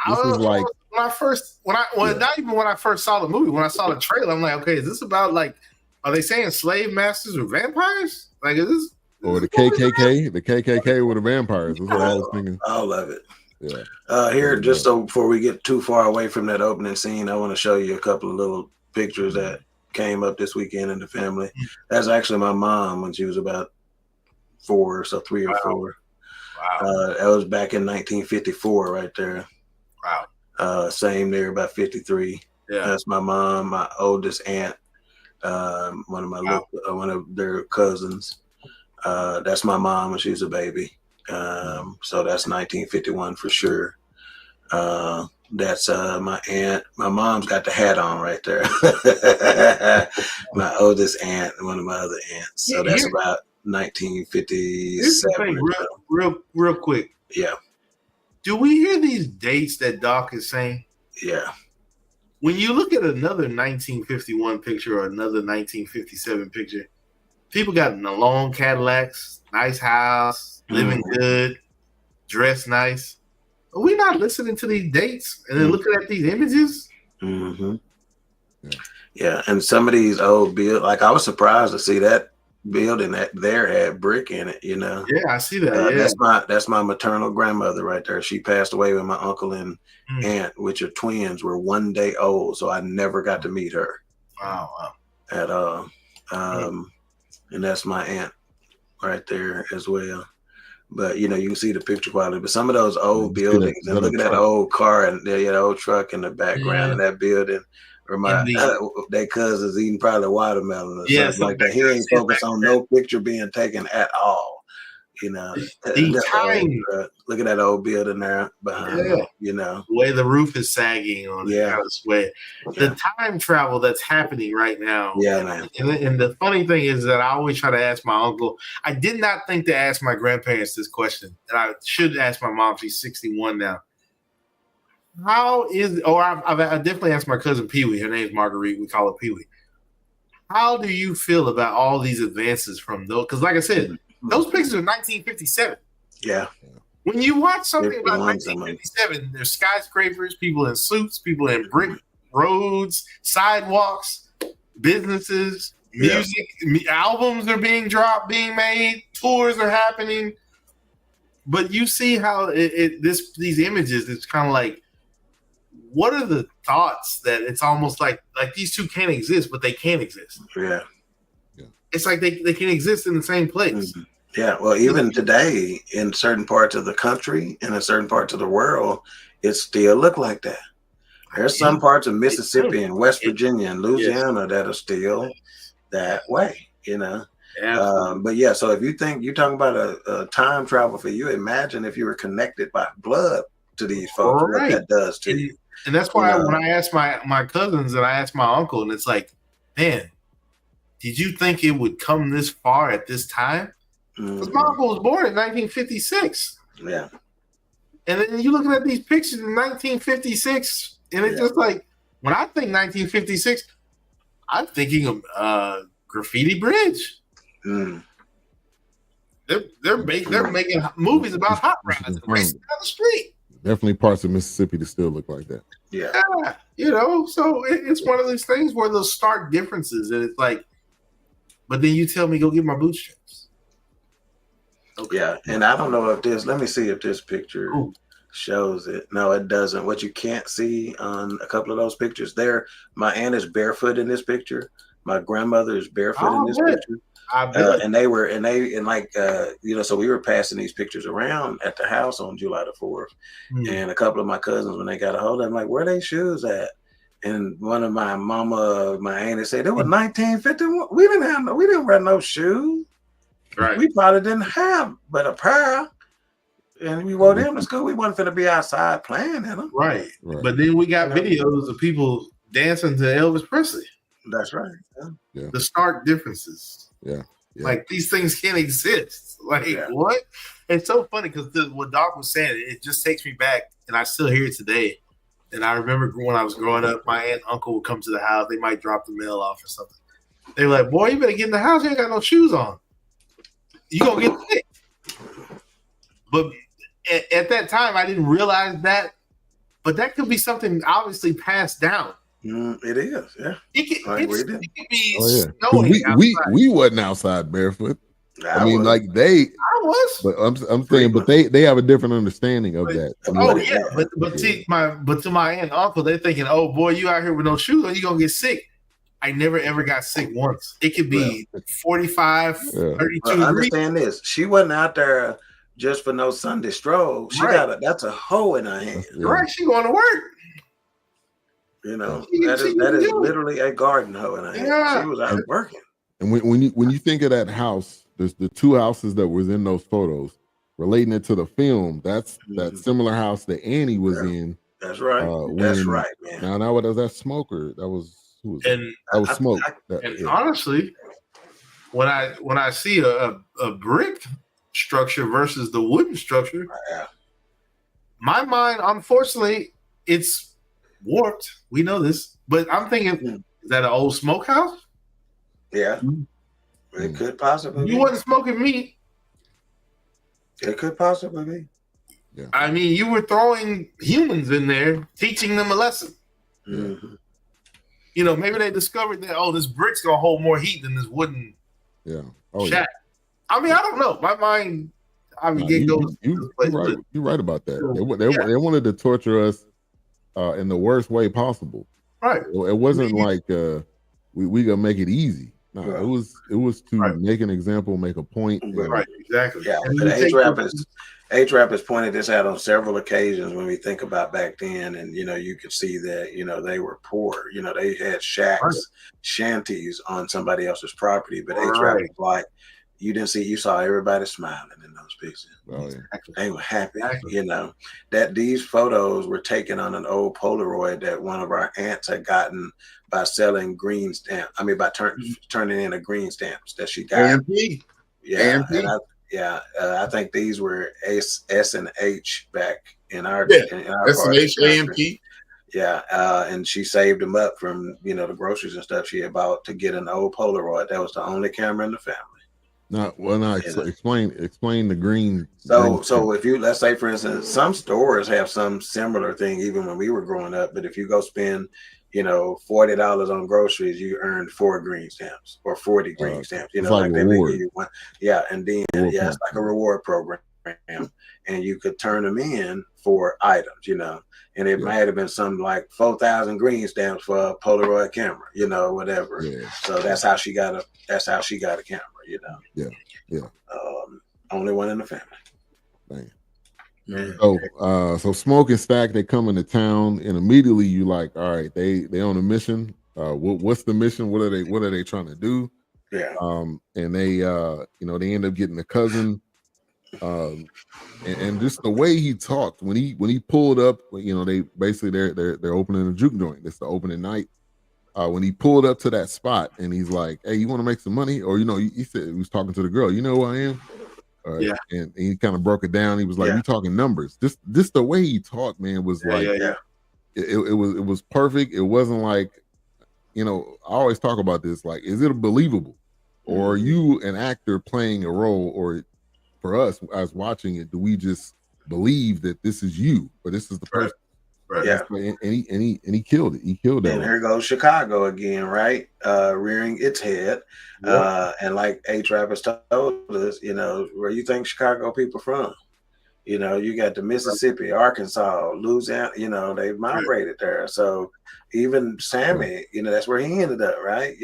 like not even when I first saw the movie, when I saw the trailer, I'm like, okay, is this about like, are they saying slave masters or vampires? Like, is this or the KKK? The KKK with the vampires. That's what I was thinking. I love it. Yeah. Here, just so before we get too far away from that opening scene, I want to show you a couple of little pictures that came up this weekend in the family. That's actually my mom when she was about 3 or 4. Wow. That was back in 1954 right there. Wow. Same there, about 53. Yeah. That's my mom, my oldest aunt, one of their cousins. That's my mom when she was a baby. So that's 1951 for sure. That's my aunt. My mom's got the hat on right there. My oldest aunt and one of my other aunts. So that's about 1957. Real quick. Yeah. Do we hear these dates that Dawk is saying? Yeah. When you look at another 1951 picture or another 1957 picture, people got in the long Cadillacs, nice house, living good, dressed nice. Are we not listening to these dates and then looking at these images? Mm-hmm. Yeah, and some of these old build, like I was surprised to see that building that there had brick in it. You know. Yeah, I see that. That's my maternal grandmother right there. She passed away when my uncle and aunt, which are twins, were 1 day old, so I never got to meet her. Wow. At all. And that's my aunt right there as well. But you know, you can see the picture quality. But some of those old buildings, and look at that old car and the old truck in the background of that building. Or their cousins eating probably watermelon or something like that. He ain't focused on no picture being taken at all. You know, look at that old building there behind him, you know. The way the roof is sagging on it kind of way. The time travel that's happening right now. Yeah, man. And the funny thing is that I always try to ask my uncle. I did not think to ask my grandparents this question. And I should ask my mom. She's 61 now. How is, or I definitely asked my cousin Pee Wee. Her name's Marguerite. We call her Pee Wee. How do you feel about all these advances from those? Because, like I said, those pictures are 1957. Yeah. When you watch something about 1957, there's skyscrapers, people in suits, people in brick roads, sidewalks, businesses, music, albums are being dropped, being made, tours are happening. But you see how these images, it's kind of like, what are the thoughts that it's almost like these two can't exist, but they can exist? Yeah. It's like they can exist in the same place. Mm-hmm. Yeah. Well, even today, in certain parts of the country and in certain parts of the world, it still look like that. There's some parts of Mississippi and West Virginia and Louisiana that are still that way, you know. But yeah, so if you think you're talking about a time travel for you, imagine if you were connected by blood to these folks, what that does to you. And that's why when I asked my cousins and I asked my uncle, and it's like, man, did you think it would come this far at this time? Because my uncle was born in 1956. Yeah. And then you're looking at these pictures in 1956, and it's just like, when I think 1956, I'm thinking of Graffiti Bridge. They're making movies about hot rods racing down the street. Definitely parts of Mississippi that still look like that. Yeah, you know, so it's one of those things where those stark differences, and it's like, but then you tell me go get my bootstraps. Okay. Yeah, and I don't know if this. Let me see if this picture shows it. No, it doesn't. What you can't see on a couple of those pictures there, my aunt is barefoot in this picture. My grandmother is barefoot in this picture. And you know, so we were passing these pictures around at the house on July the 4th. And a couple of my cousins, when they got a hold of them, like, where are they shoes at? And one of my auntie said, it was 1951. We didn't wear no shoes. Right. We probably didn't have but a pair. And we wore them to school. We wasn't finna be outside playing in them. Right. But then we got videos of people dancing to Elvis Presley. That's right. Yeah. The stark differences. Yeah. Like these things can't exist. Like what? It's so funny because what Dawk was saying, it just takes me back, and I still hear it today. And I remember when I was growing up, my aunt and uncle would come to the house. They might drop the mail off or something. They were like, "Boy, you better get in the house. You ain't got no shoes on. You gonna get sick." But at that time, I didn't realize that. But that could be something obviously passed down. It is, yeah. It could be snowing we wasn't outside barefoot. I mean, I was. But I'm saying, but they have a different understanding of that. But to my aunt and uncle, they're thinking, "Oh boy, you out here with no shoes on, you gonna get sick." I never ever got sick once. It could be 45, 32 degrees. Understand this: she wasn't out there just for no Sunday stroll. She that's a hoe in her hand. Right, she going to work. You know, that is literally a garden hoe in her hand. She was out working. And when you think of that house, there's the two houses that was in those photos. Relating it to the film, that's that similar house that Annie was in. That's right. That's right, man. Now what was that smoker? That was Smoke. Honestly, when I see a brick structure versus the wooden structure, my mind, unfortunately, it's warped. We know this, but I'm thinking, is that an old smokehouse? Yeah, it could possibly. You wasn't smoking meat. It could possibly be. Yeah. I mean, you were throwing humans in there, teaching them a lesson. Mm-hmm. You know, maybe they discovered that, this brick's gonna hold more heat than this wooden shack. I mean, I don't know. My mind, you're right about that. They wanted to torture us in the worst way possible. Right. It wasn't like we gonna make it easy. No, it was to make an example, make a point. Right, exactly. Yeah, but HRap has pointed this out on several occasions when we think about back then, and you could see that they were poor. They had shacks, shanties on somebody else's property, but HRap was like, you saw everybody smiling in those pictures. Oh, yeah. They were happy, that these photos were taken on an old Polaroid that one of our aunts had gotten by selling green stamps. I mean, by turning in a green stamps that she got. AMP. Yeah. AMP. I think these were S and H back in our S and H AMP. Yeah, and she saved them up from the groceries and stuff she had bought to get an old Polaroid. That was the only camera in the family. Explain the green. So if let's say, for instance, some stores have some similar thing even when we were growing up, but if you go spend $40 on groceries, you earned 4 green stamps or 40 green stamps. Like they reward. give you one. Yeah, and then it's like a reward program, and you could turn them in for items, and it might have been something like 4,000 green stamps for a Polaroid camera, whatever. Yeah. So that's how she got a camera, Yeah. Only one in the family. Dang. So Smoke and Stack, they come into town, and immediately you like, all right, they on a mission. What's the mission? What are they trying to do? Yeah. And they they end up getting a cousin. And just the way he talked when he pulled up, they basically they're opening a juke joint. It's the opening night. When he pulled up to that spot, and he's like, "Hey, you want to make some money?" Or he said he was talking to the girl. You know who I am? And he kind of broke it down. He was like, "We talking numbers." Just the way he talked, man, was It was perfect. It wasn't like, I always talk about this. Like, is it believable, or are you an actor playing a role, or for us as watching it, do we just believe that this is you, or this is the person? Right. Yeah. And he killed it. He killed it. And here goes Chicago again, right? Rearing its head. And like HRap has told us, where you think Chicago people from? You got the Mississippi, Arkansas, Louisiana, they migrated there. So even Sammy, that's where he ended up, right?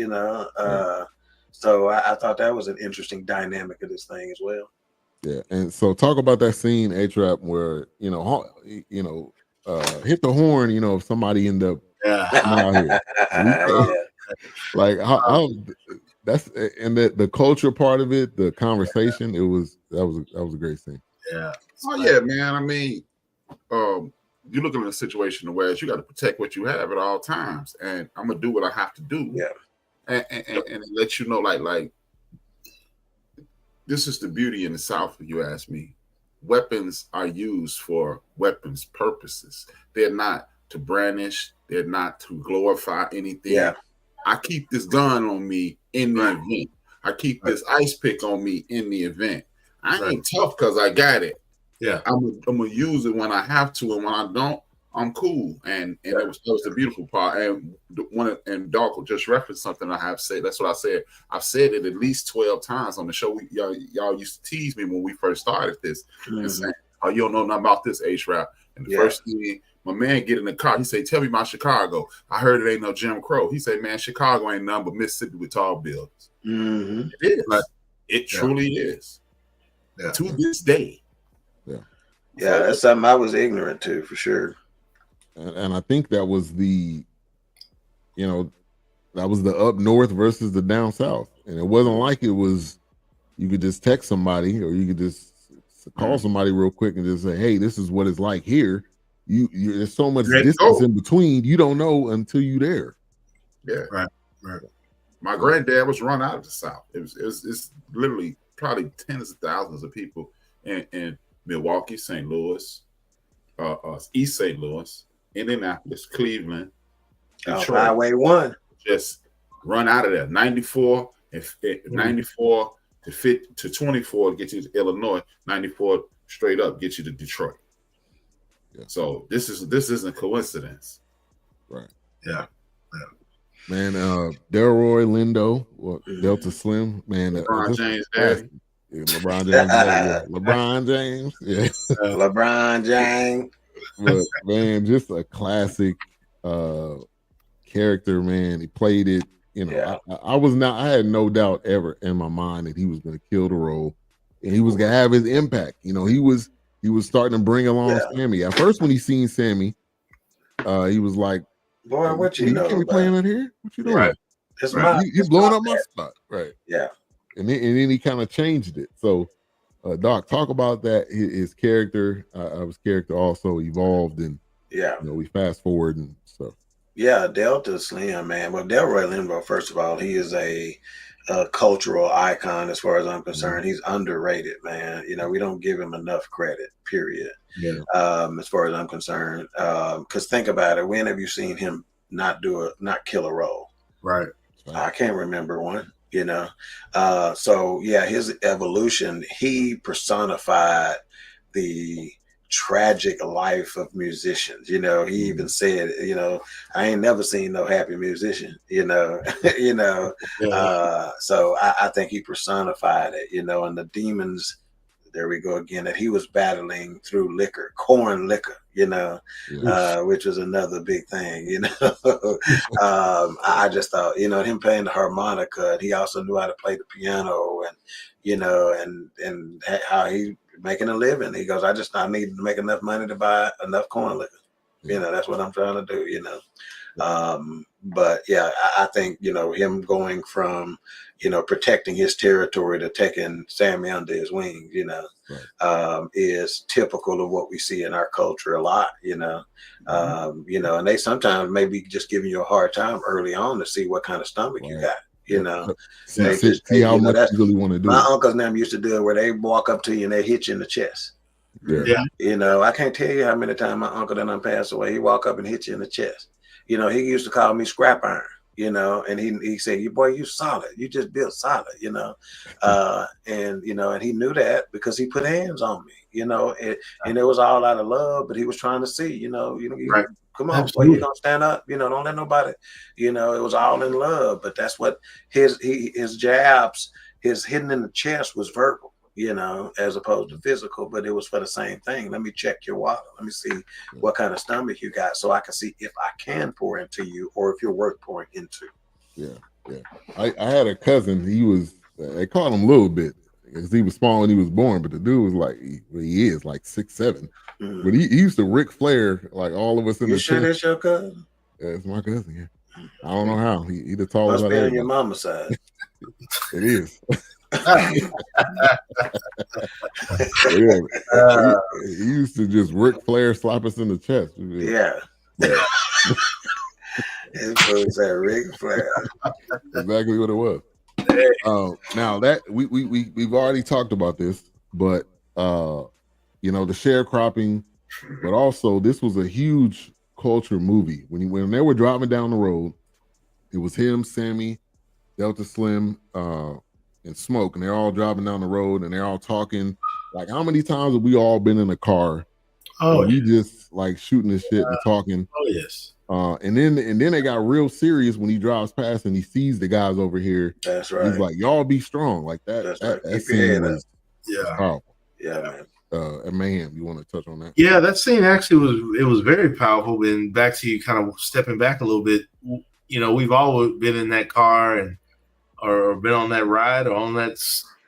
So I thought that was an interesting dynamic of this thing as well. Yeah, and so talk about that scene, HRap, where hit the horn, if somebody end up out here. Like how that's and the culture part of it, the conversation, that was a great scene. Yeah. Oh yeah, man. I mean, you're looking at a situation where you got to protect what you have at all times, and I'm gonna do what I have to do. Yeah. And it lets you know, like this is the beauty in the South, if you ask me. Weapons are used for weapons purposes. They're not to brandish. They're not to glorify anything. Yeah. I keep this gun on me in the event. I keep this ice pick on me in the event. I ain't tough because I got it. Yeah. I'm gonna use it when I have to, and when I don't, I'm cool. And that was the beautiful part. And Dawk just referenced something I have said. That's what I said. I've said it at least 12 times on the show. Y'all used to tease me when we first started this and saying, "Oh, you don't know nothing about this HRap." And the first thing my man get in the car, he say, "Tell me about Chicago. I heard it ain't no Jim Crow." He say, "Man, Chicago ain't nothing but Mississippi with tall buildings." Mm-hmm. It is. It truly is. Yeah. To this day. Yeah, that's something I was ignorant to, for sure. And I think that was the up north versus the down south. And it wasn't like it was, you could just text somebody or you could just call somebody real quick and just say, "Hey, this is what it's like here." There's so much distance in between. You don't know until you're there. Yeah. Right. My granddad was run out of the South. It's literally probably tens of thousands of people in Milwaukee, St. Louis, East St. Louis, Indianapolis, Cleveland, Detroit. Highway 1. Just run out of there. 94 and 94 to 24 to get you to Illinois. 94 straight up get you to Detroit. Yeah. So this isn't coincidence. Right. Yeah. Man, Delroy Lindo, Delta Slim, man. LeBron James, daddy. Yeah, LeBron James, daddy, LeBron James, yeah. LeBron James. But man, just a classic character, man. He played it, you know. Yeah. I had no doubt ever in my mind that he was gonna kill the role and he was gonna have his impact. You know, he was starting to bring along Sammy. At first, when he seen Sammy, he was like, boy, what you know? You can't be playing out here. What you doing? Right. He's blowing up my spot. Right. Yeah. And then he kind of changed it. So, Doc, talk about that. His character, his character also evolved, and you know, we fast forward and stuff. Yeah, Delta Slim, man. Well, Delroy Lindo, first of all, he is a cultural icon as far as I'm concerned. He's underrated, man. You know, we don't give him enough credit, period. Yeah. As far as I'm concerned. Because think about it, when have you seen him not kill a role? Right. I can't remember one, you know. So yeah, his evolution, he personified the tragic life of musicians. You know, he even said, you know, I ain't never seen no happy musician, you know. You know. Yeah. So I think he personified it, you know, and the demons, there we go again, that he was battling through liquor, corn liquor, you know, which was another big thing, you know. I just thought, you know, him playing the harmonica, and he also knew how to play the piano, and, you know, and how he making a living. He goes, I need to make enough money to buy enough corn liquor. You know, that's what I'm trying to do, you know. But yeah, I think, you know, him going from, you know, protecting his territory to taking Sammy under his wing, you know, is typical of what we see in our culture a lot, you know. You know, and they sometimes maybe just giving you a hard time early on to see what kind of stomach you got, you know. See how much you really want to do. My uncles and them used to do it where they walk up to you and they hit you in the chest. Yeah. You know, I can't tell you how many times my uncle done passed away. He walk up and hit you in the chest. You know, he used to call me scrap iron, you know, and he said, "You boy, you solid. You just built solid," you know. And, you know, and he knew that because he put hands on me, you know, and it was all out of love, but he was trying to see, you know, right. Come on, boy, you gonna stand up, you know, don't let nobody, you know, it was all in love. But that's what his jabs, his hitting in the chest was verbal, you know, as opposed to physical, but it was for the same thing. Let me check your wallet. Let me see what kind of stomach you got, so I can see if I can pour into you or if you're worth pouring into. Yeah. I had a cousin. He was, they called him Little Bit because he was small when he was born, but the dude was like, he is like 6'7". But he used to Ric Flair like all of us in the sure that's your cousin? Yeah, it's my cousin. Yeah. I don't know how. He the tallest. Must be on your mama's side. It is. He used to just Ric Flair slap us in the chest. Yeah. His food said Ric Flair. Exactly what it was. Now that we've already talked about this, but you know, the sharecropping, but also this was a huge culture movie. When they were driving down the road, it was him, Sammy, Delta Slim, and Smoke, and they're all driving down the road and they're all talking. Like, how many times have we all been in a car? We just like shooting this shit and talking. Oh yes. And then they got real serious when he drives past and he sees the guys over here. That's right. He's like, y'all be strong. Like that. That's right. That scene was powerful. Yeah, man. And Mayhem, you want to touch on that? Yeah, that scene actually was very powerful. And back to you, kind of stepping back a little bit. You know, we've all been in that car or been on that ride or on that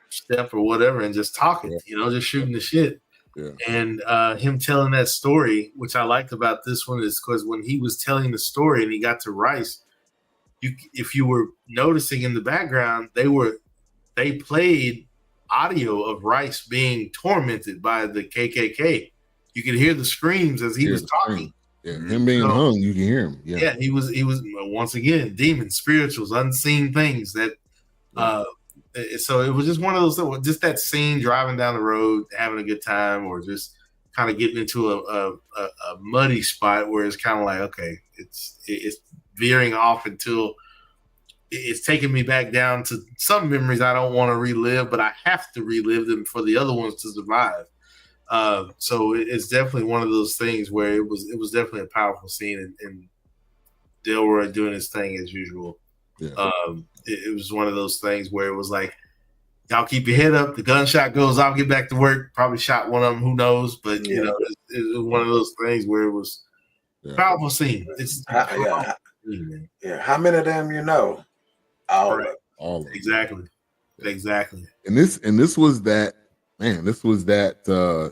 step or whatever, and just talking. You know, just shooting the shit. Yeah. And him telling that story, which I liked about this one, is because when he was telling the story and he got to Rice, if you were noticing in the background, they played audio of Rice being tormented by the KKK. You could hear the screams as he was talking. Yeah, him being hung, you can hear him. Yeah, he was once again demons, spirituals, unseen things that. So it was just one of those, just that scene driving down the road, having a good time, or just kind of getting into a muddy spot where it's kind of like, okay, it's veering off until it's taking me back down to some memories I don't want to relive, but I have to relive them for the other ones to survive. So it's definitely one of those things where it was definitely a powerful scene, and Delroy doing his thing as usual. Yeah. It was one of those things where it was like, y'all keep your head up. The gunshot goes, I'll get back to work. Probably shot one of them, who knows? But you know, it was one of those things where it was a powerful scene. It's How many of them you know? All of them. Exactly. And this was that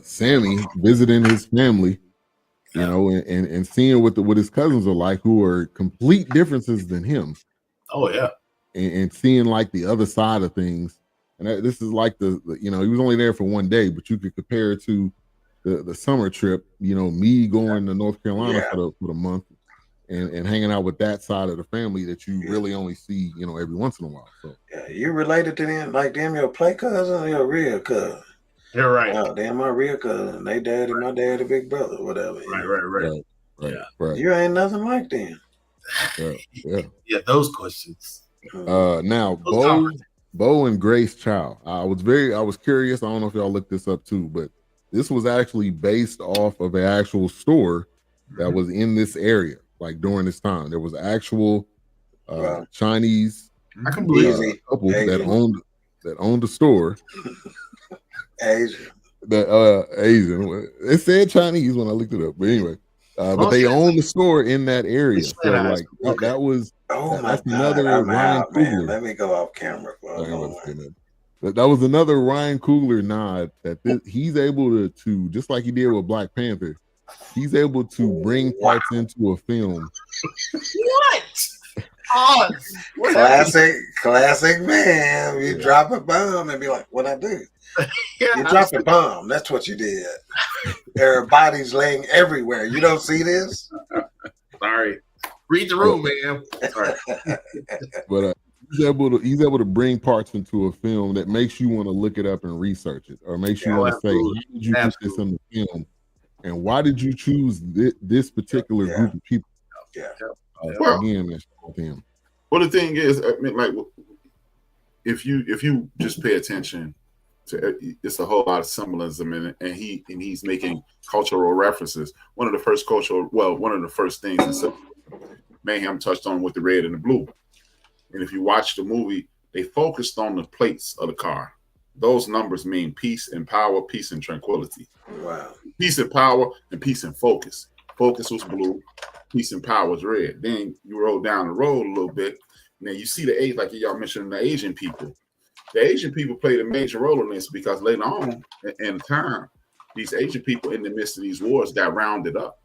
Sammy visiting his family, you know, and seeing what his cousins are like, who are complete differences than him. Oh yeah. And seeing like the other side of things. And this is like the he was only there for one day, but you could compare it to the summer trip, me going to North Carolina for the month and hanging out with that side of the family that you really only see, every once in a while. So you related to them like them your play cousin or your real cousin? You're right. Oh, they're my real cousin. They daddy, my daddy, big brother, whatever. Right. Right. You ain't nothing like them. Yeah, those questions. Now Bo and Grace Chow. I was curious. I don't know if y'all looked this up too, but this was actually based off of an actual store that was in this area. Like during this time, there was actual Chinese couple that owned the store. Asian. Asian. It said Chinese when I looked it up, but anyway. But they own the store in that area. So like that was that's another Ryan Coogler. Let me go off camera for a moment. That was another Ryan Coogler nod that he's able to just like he did with Black Panther. He's able to bring parts into a film. What? Classic man. You drop a bomb and be like, "What I do?" You dropped a bomb. That's what you did. There are bodies laying everywhere. You don't see this? Sorry. Read the room, man. Sorry. But he's able to bring parts into a film that makes you want to look it up and research it, or makes you want to say, "How did you put this in the film? And why did you choose this particular group of people?" Again, that's him. Well, the thing is, I mean, like, if you just pay attention to, it's a whole lot of symbolism in it, and he's making cultural references. One of the first things that Mayhem touched on with the red and the blue. And if you watch the movie, they focused on the plates of the car. Those numbers mean peace and power, peace and tranquility. Wow. Peace and power and peace and focus. Focus was blue, peace and power was red. Then you roll down the road a little bit, and then you see like y'all mentioned, the Asian people. The Asian people played a major role in this because later on in time, these Asian people in the midst of these wars got rounded up.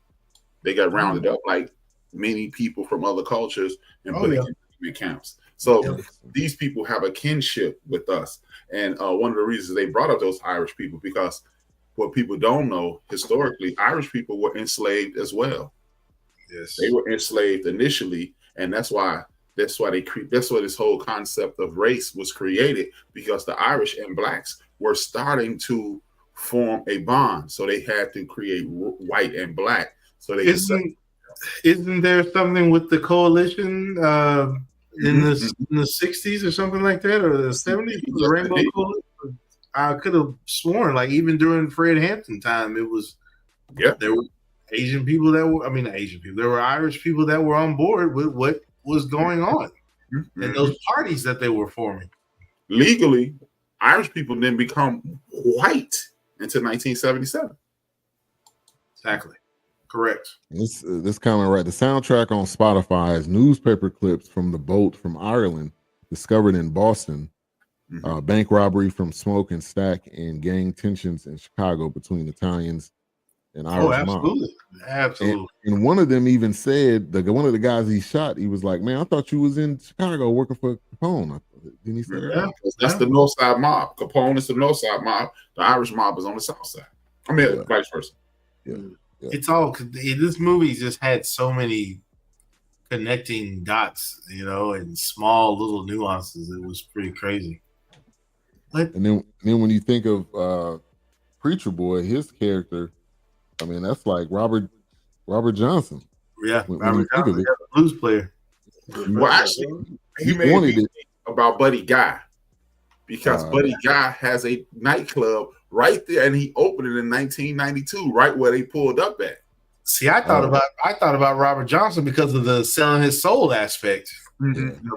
They got rounded up like many people from other cultures and put in camps. So these people have a kinship with us. And one of the reasons they brought up those Irish people, because what people don't know, historically, Irish people were enslaved as well. Yes, they were enslaved initially, and that's why this whole concept of race was created, because the Irish and blacks were starting to form a bond, so they had to create white and black. So they isn't there something with the coalition in the 60s or something like that, or the 70s, the Rainbow Coalition? I could have sworn, like even during Fred Hampton time, it was there were Asian people there were Irish people that were on board with what was going on and those parties that they were forming. Legally, Irish people didn't become white until 1977. Exactly. Correct. This comment right. The soundtrack on Spotify is newspaper clips from the boat from Ireland discovered in Boston, bank robbery from Smoke and Stack, and gang tensions in Chicago between Italians and Irish mob. Absolutely. And one of them even said, one of the guys he shot, he was like, "Man, I thought you was in Chicago working for Capone." Didn't he say that? That's the North Side mob. Capone is the North Side mob. The Irish mob is on the South Side. I mean, vice versa. Yeah. It's all, this movie just had so many connecting dots, and small little nuances. It was pretty crazy. And then when you think of Preacher Boy, his character, I mean, that's like Robert Johnson. Yeah, Robert Johnson, the blues player. Well, actually, he made me think about Buddy Guy because Buddy Guy has a nightclub right there, and he opened it in 1992, right where they pulled up at. See, I thought about Robert Johnson because of the selling his soul aspect.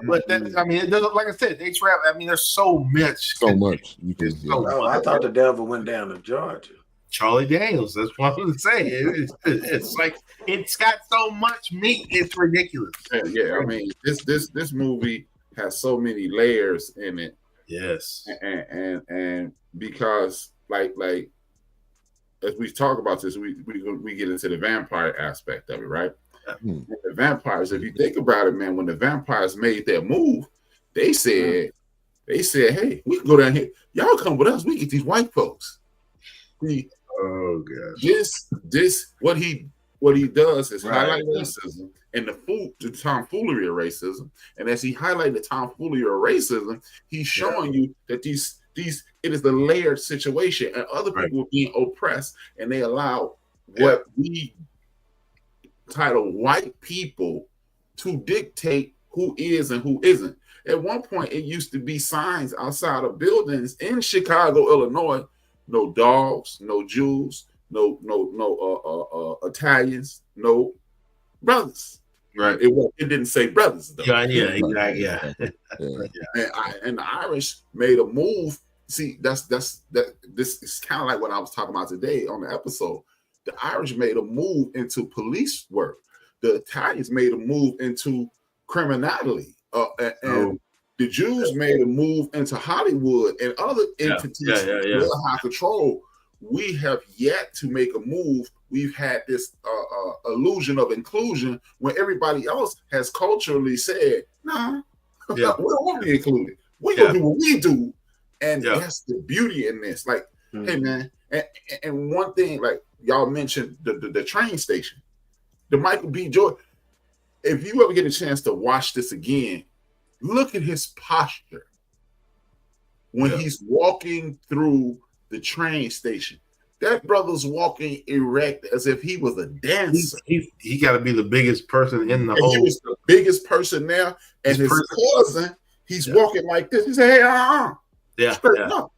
But that, I mean, it doesn't. Like I said, HRap. I mean, there's so much. You can. I thought the devil went down to Georgia. Charlie Daniels. That's what I'm saying. It's like it's got so much meat. It's ridiculous. Yeah. I mean, this movie has so many layers in it. Yes. And because like as we talk about this, we get into the vampire aspect of it, right? The vampires, if you think about it, man, when the vampires made their move, they said, hey, we can go down here. Y'all come with us. We get these white folks. Oh god. This what he does is highlight racism and the tomfoolery of racism. And as he highlighted the tomfoolery of racism, he's showing you that it is the layered situation, and other people are being oppressed, and they allow what we title white people to dictate who is and who isn't. At one point, it used to be signs outside of buildings in Chicago, Illinois. No dogs, no Jews, no Italians, no brothers. Right. It didn't say brothers though. Yeah. And the Irish made a move. See, this is kind of like what I was talking about today on the episode. The Irish made a move into police work. The Italians made a move into criminality. And the Jews made a move into Hollywood and other entities well high control. We have yet to make a move. We've had this illusion of inclusion when everybody else has culturally said, nah, we don't want to be included. We're going to do what we do. And that's the beauty in this. Like, hey, man, and one thing, like y'all mentioned the train station, the Michael B. Jordan. If you ever get a chance to watch this again, look at his posture when he's walking through the train station. That brother's walking erect as if he was a dancer. He got to be the biggest person in the whole. He was the biggest person there, and his cousin, he's walking like this. He said, "Hey, straight up."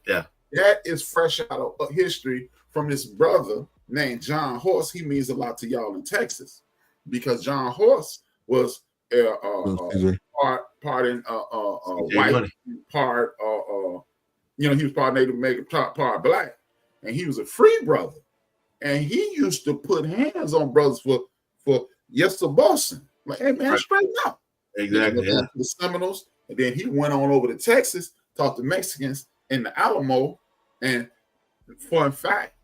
Yeah, that is fresh out of history from this brother named John Horse. He means a lot to y'all in Texas because John Horse was part in white, part he was part Native American, part black, and he was a free brother, and he used to put hands on brothers for yes, Boston, like, hey man, straight up, exactly. The Seminoles, and then he went on over to Texas, talked to Mexicans in the Alamo, and fun fact.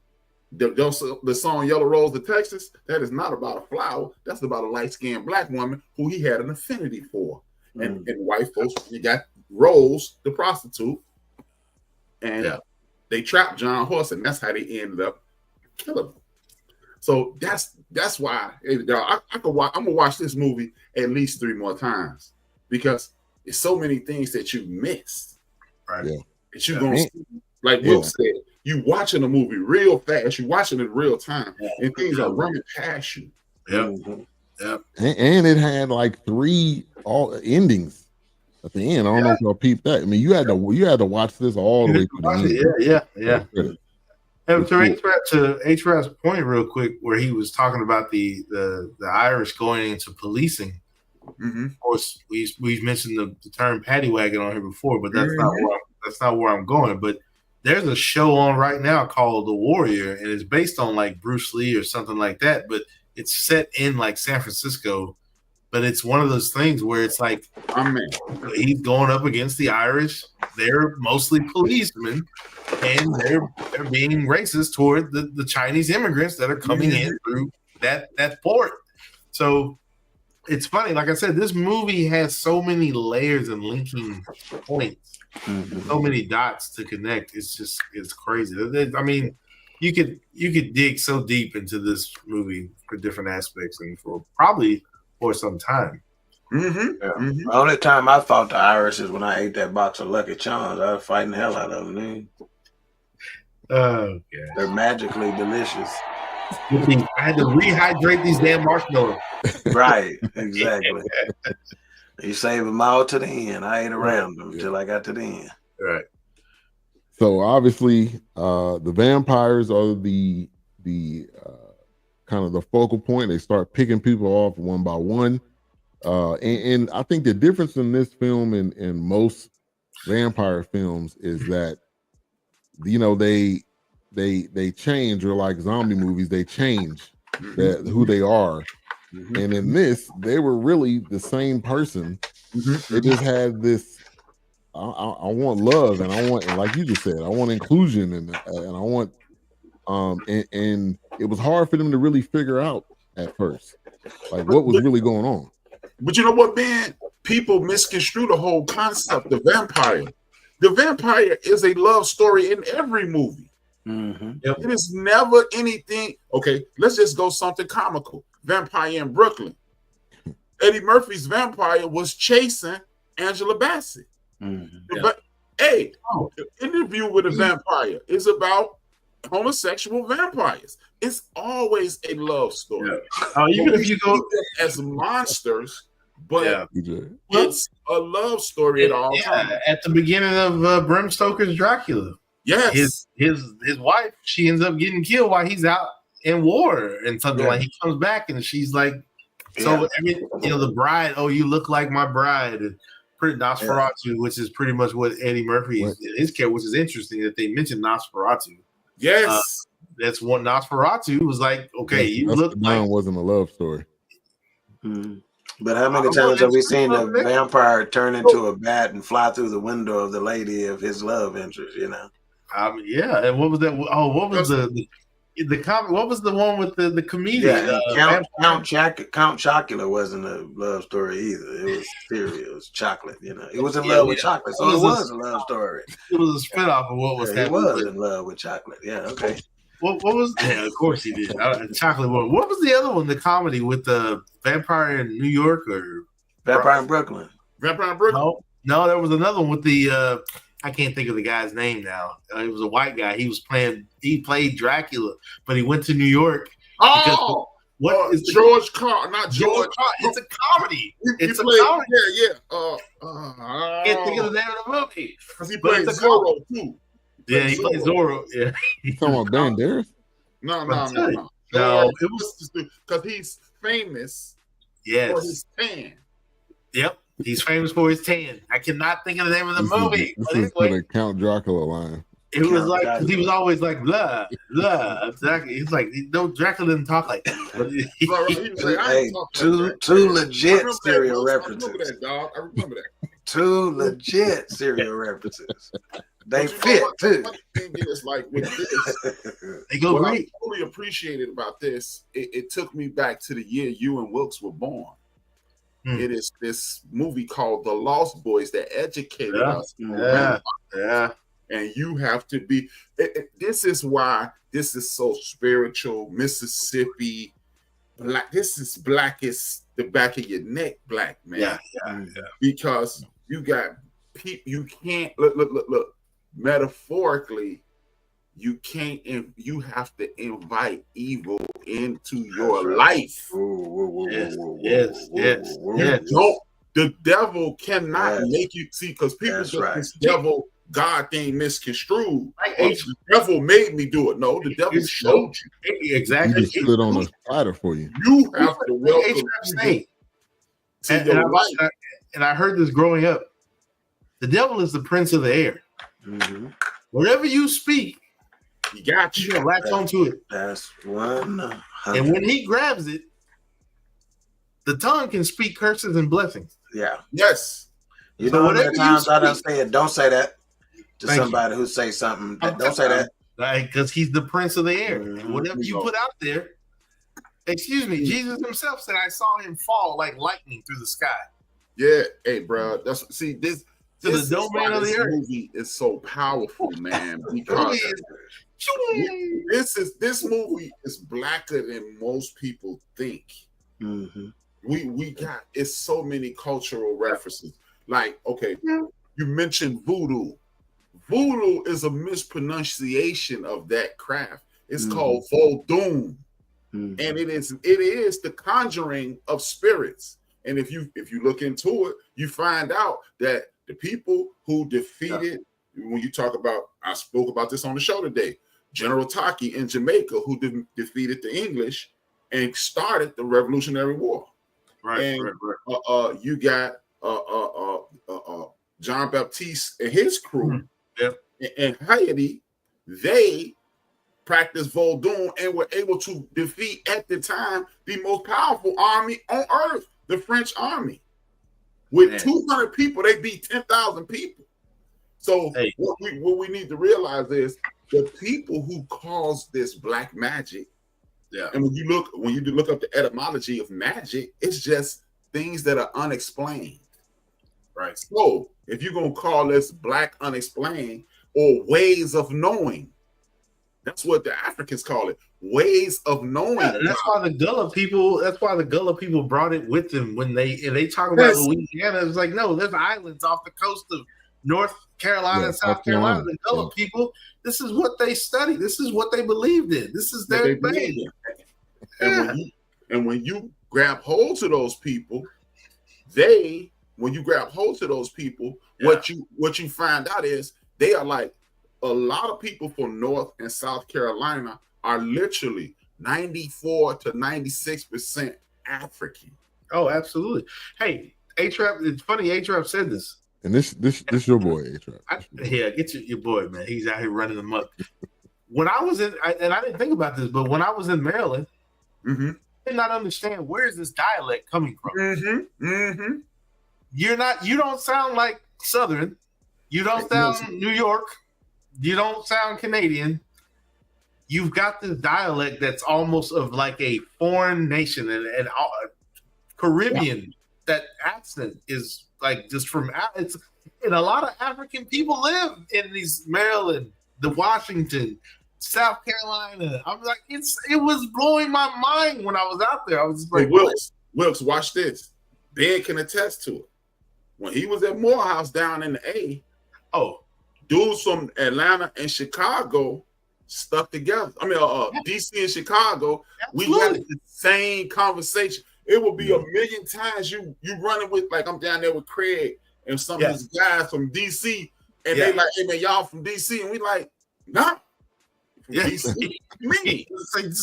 The song Yellow Rose of Texas, that is not about a flower. That's about a light-skinned black woman who he had an affinity for. And white folks, you got Rose, the prostitute, and they trapped John Horse, and that's how they ended up killing him. So that's why I'm gonna watch this movie at least 3 more times because there's so many things that you missed. Right. Yeah. That you're gonna see. Like Wilks said, you watching a movie real fast, you watching it in real time, and things are running past you. Yep. And it had like 3 endings at the end. I don't know if y'all peeped that. I mean, you had to watch this all the way to the end. Yeah. And to HRap's point, real quick, where he was talking about the Irish going into policing. Of course, we've mentioned the term paddy wagon on here before, but that's not where I'm going. But there's a show on right now called The Warrior, and it's based on like Bruce Lee or something like that. But it's set in like San Francisco. But it's one of those things where it's like, he's going up against the Irish. They're mostly policemen, and they're being racist toward the Chinese immigrants that are coming in through that port. So it's funny. Like I said, this movie has so many layers and linking points, so many dots to connect. It's crazy. I mean, you could dig so deep into this movie for different aspects and for some time. The only time I fought the Irish is when I ate that box of Lucky Charms. I was fighting the hell out of them. They're magically delicious. I had to rehydrate these damn marshmallows. Right, exactly. You save them all to the end. I ate around them until I got to the end. Right. So obviously, the vampires are the kind of the focal point. They start picking people off one by one. And I think the difference in this film and most vampire films is that, you know, they change, or like zombie movies, they change who they are. And in this, they were really the same person. They just had this. I want love, and I want, and like you just said, I want inclusion, and I want and it was hard for them to really figure out at first, like what was really going on. But you know what, man? People misconstrue the whole concept of vampire. The vampire is a love story in every movie. It is never anything. Okay, let's just go something comical. Vampire in Brooklyn. Eddie Murphy's vampire was chasing Angela Bassett. But hey, the Interview with a Vampire is about homosexual vampires. It's always a love story. Even if you go as monsters, but it's a love story at all times. At the beginning of Bram Stoker's Dracula, yes, his wife, she ends up getting killed while he's out in war and something. Like he comes back and she's like, so I mean, you know, the bride. Oh, you look like my bride. Pretty Nosferatu, which is pretty much what Eddie Murphy his character, which is interesting that they mentioned Nosferatu. Yes, that's what Nosferatu was like. Okay, you look like wasn't a love story. But how many times have we seen a vampire turn into a bat and fly through the window of the lady of his love interest? You know. Yeah, and what was that? Oh, what was the comic? What was the one with the comedian? Count Chocula wasn't a love story either. It was cereal. It was chocolate. You know, he was in love with chocolate, so it was a love story. It was a spinoff of what was happening. He was in love with chocolate. Yeah. Okay. What was? Yeah, of course he did. Chocolate one. What was the other one? The comedy with the vampire in New York or Vampire in Brooklyn? Vampire in Brooklyn. No, there was another one with the. I can't think of the guy's name now. He was a white guy. He played Dracula, but he went to New York. What is George Carl? Not George. It's a comedy. It's a comedy. I can't think of the name of the movie. Because he played Zorro too. Yeah, he played Zorro. Yeah. You talking about Banderas? No. It was because he's famous. Yes. For his tan. Yep. He's famous for his tan. I cannot think of the name of the movie. This is for the Count Dracula line. It was like, because he was always like, blah, blah. Exactly. He's like, no, Dracula didn't talk like that. Two legit serial references. I remember that, dog. I remember that. Two legit serial references. They fit too. It's like with this, they go what great. I totally appreciated about this, it took me back to the year you and Wilks were born. It is this movie called The Lost Boys that educated us. Yeah. And you have to be. This is why this is so spiritual. Mississippi, black. This is black as the back of your neck, black man. Yeah. Because you got people. You can't look. Metaphorically, you can't. You have to invite evil into your life. Yes. Don't. The devil cannot make you see, because people think this devil God thing misconstrued. The devil made me do it. No, the devil showed you. Exactly. He stood on a platter for you. You have to welcome and I heard this growing up. The devil is the prince of the air. Whatever you speak, he got you. Latch onto it. That's 100. And when he grabs it, the tongue can speak curses and blessings. Yeah. Yes. You know, whatever times I don't say it, don't say that to somebody who say something. Don't say that. Because he's the prince of the air. And whatever you put out there, Jesus himself said, I saw him fall like lightning through the sky. Yeah. Hey, bro. This domain of the earth. Movie is so powerful, man. Because this movie is blacker than most people think. We got it's so many cultural references. Like, okay, you mentioned voodoo. Voodoo is a mispronunciation of that craft. It's called Vodun. and it is the conjuring of spirits. And if you look into it, you find out that the people who defeated, when you talk about, I spoke about this on the show today, General Taki in Jamaica, who defeated the English and started the Revolutionary War. Right. And you got John Baptiste and his crew, and Haiti. They practiced Vodun and were able to defeat at the time the most powerful army on earth, the French army. With 200 people, they beat 10,000 people. So what we need to realize is the people who caused this black magic. Yeah. And when you look up the etymology of magic, it's just things that are unexplained. Right. So if you're gonna call this black unexplained or ways of knowing, that's what the Africans call it. Ways of knowing. Yeah, that's why the Gullah people brought it with them when they talk about Louisiana. It's like, no, there's islands off the coast of North Carolina and South Carolina. The Gullah people, this is what they studied. This is what they believed in. This is their thing. And when you grab hold to those people, what you find out is they are like, a lot of people from North and South Carolina are literally 94 to 96% African. Oh, absolutely. Hey, HRap, it's funny HRap said this. And this your boy, HRap. Get your boy, man. He's out here running amok. When I was in, and I didn't think about this, but when I was in Maryland, I did not understand where is this dialect coming from. You don't sound like Southern. You don't sound New York. You don't sound Canadian. You've got this dialect that's almost of like a foreign nation and Caribbean. Yeah. That accent is like just from it's, and a lot of African people live in these Maryland, the Washington, South Carolina. I'm like, it was blowing my mind when I was out there. I was just like, Wilks, watch this. Ben can attest to it. When he was at Morehouse down in the A, dudes from Atlanta and Chicago stuck together. I mean, DC and Chicago, we had the same conversation. It would be a million times you running with, like, I'm down there with Craig and some of these guys from DC, and they like, hey man, y'all from DC, and we like, nah. DC. Me.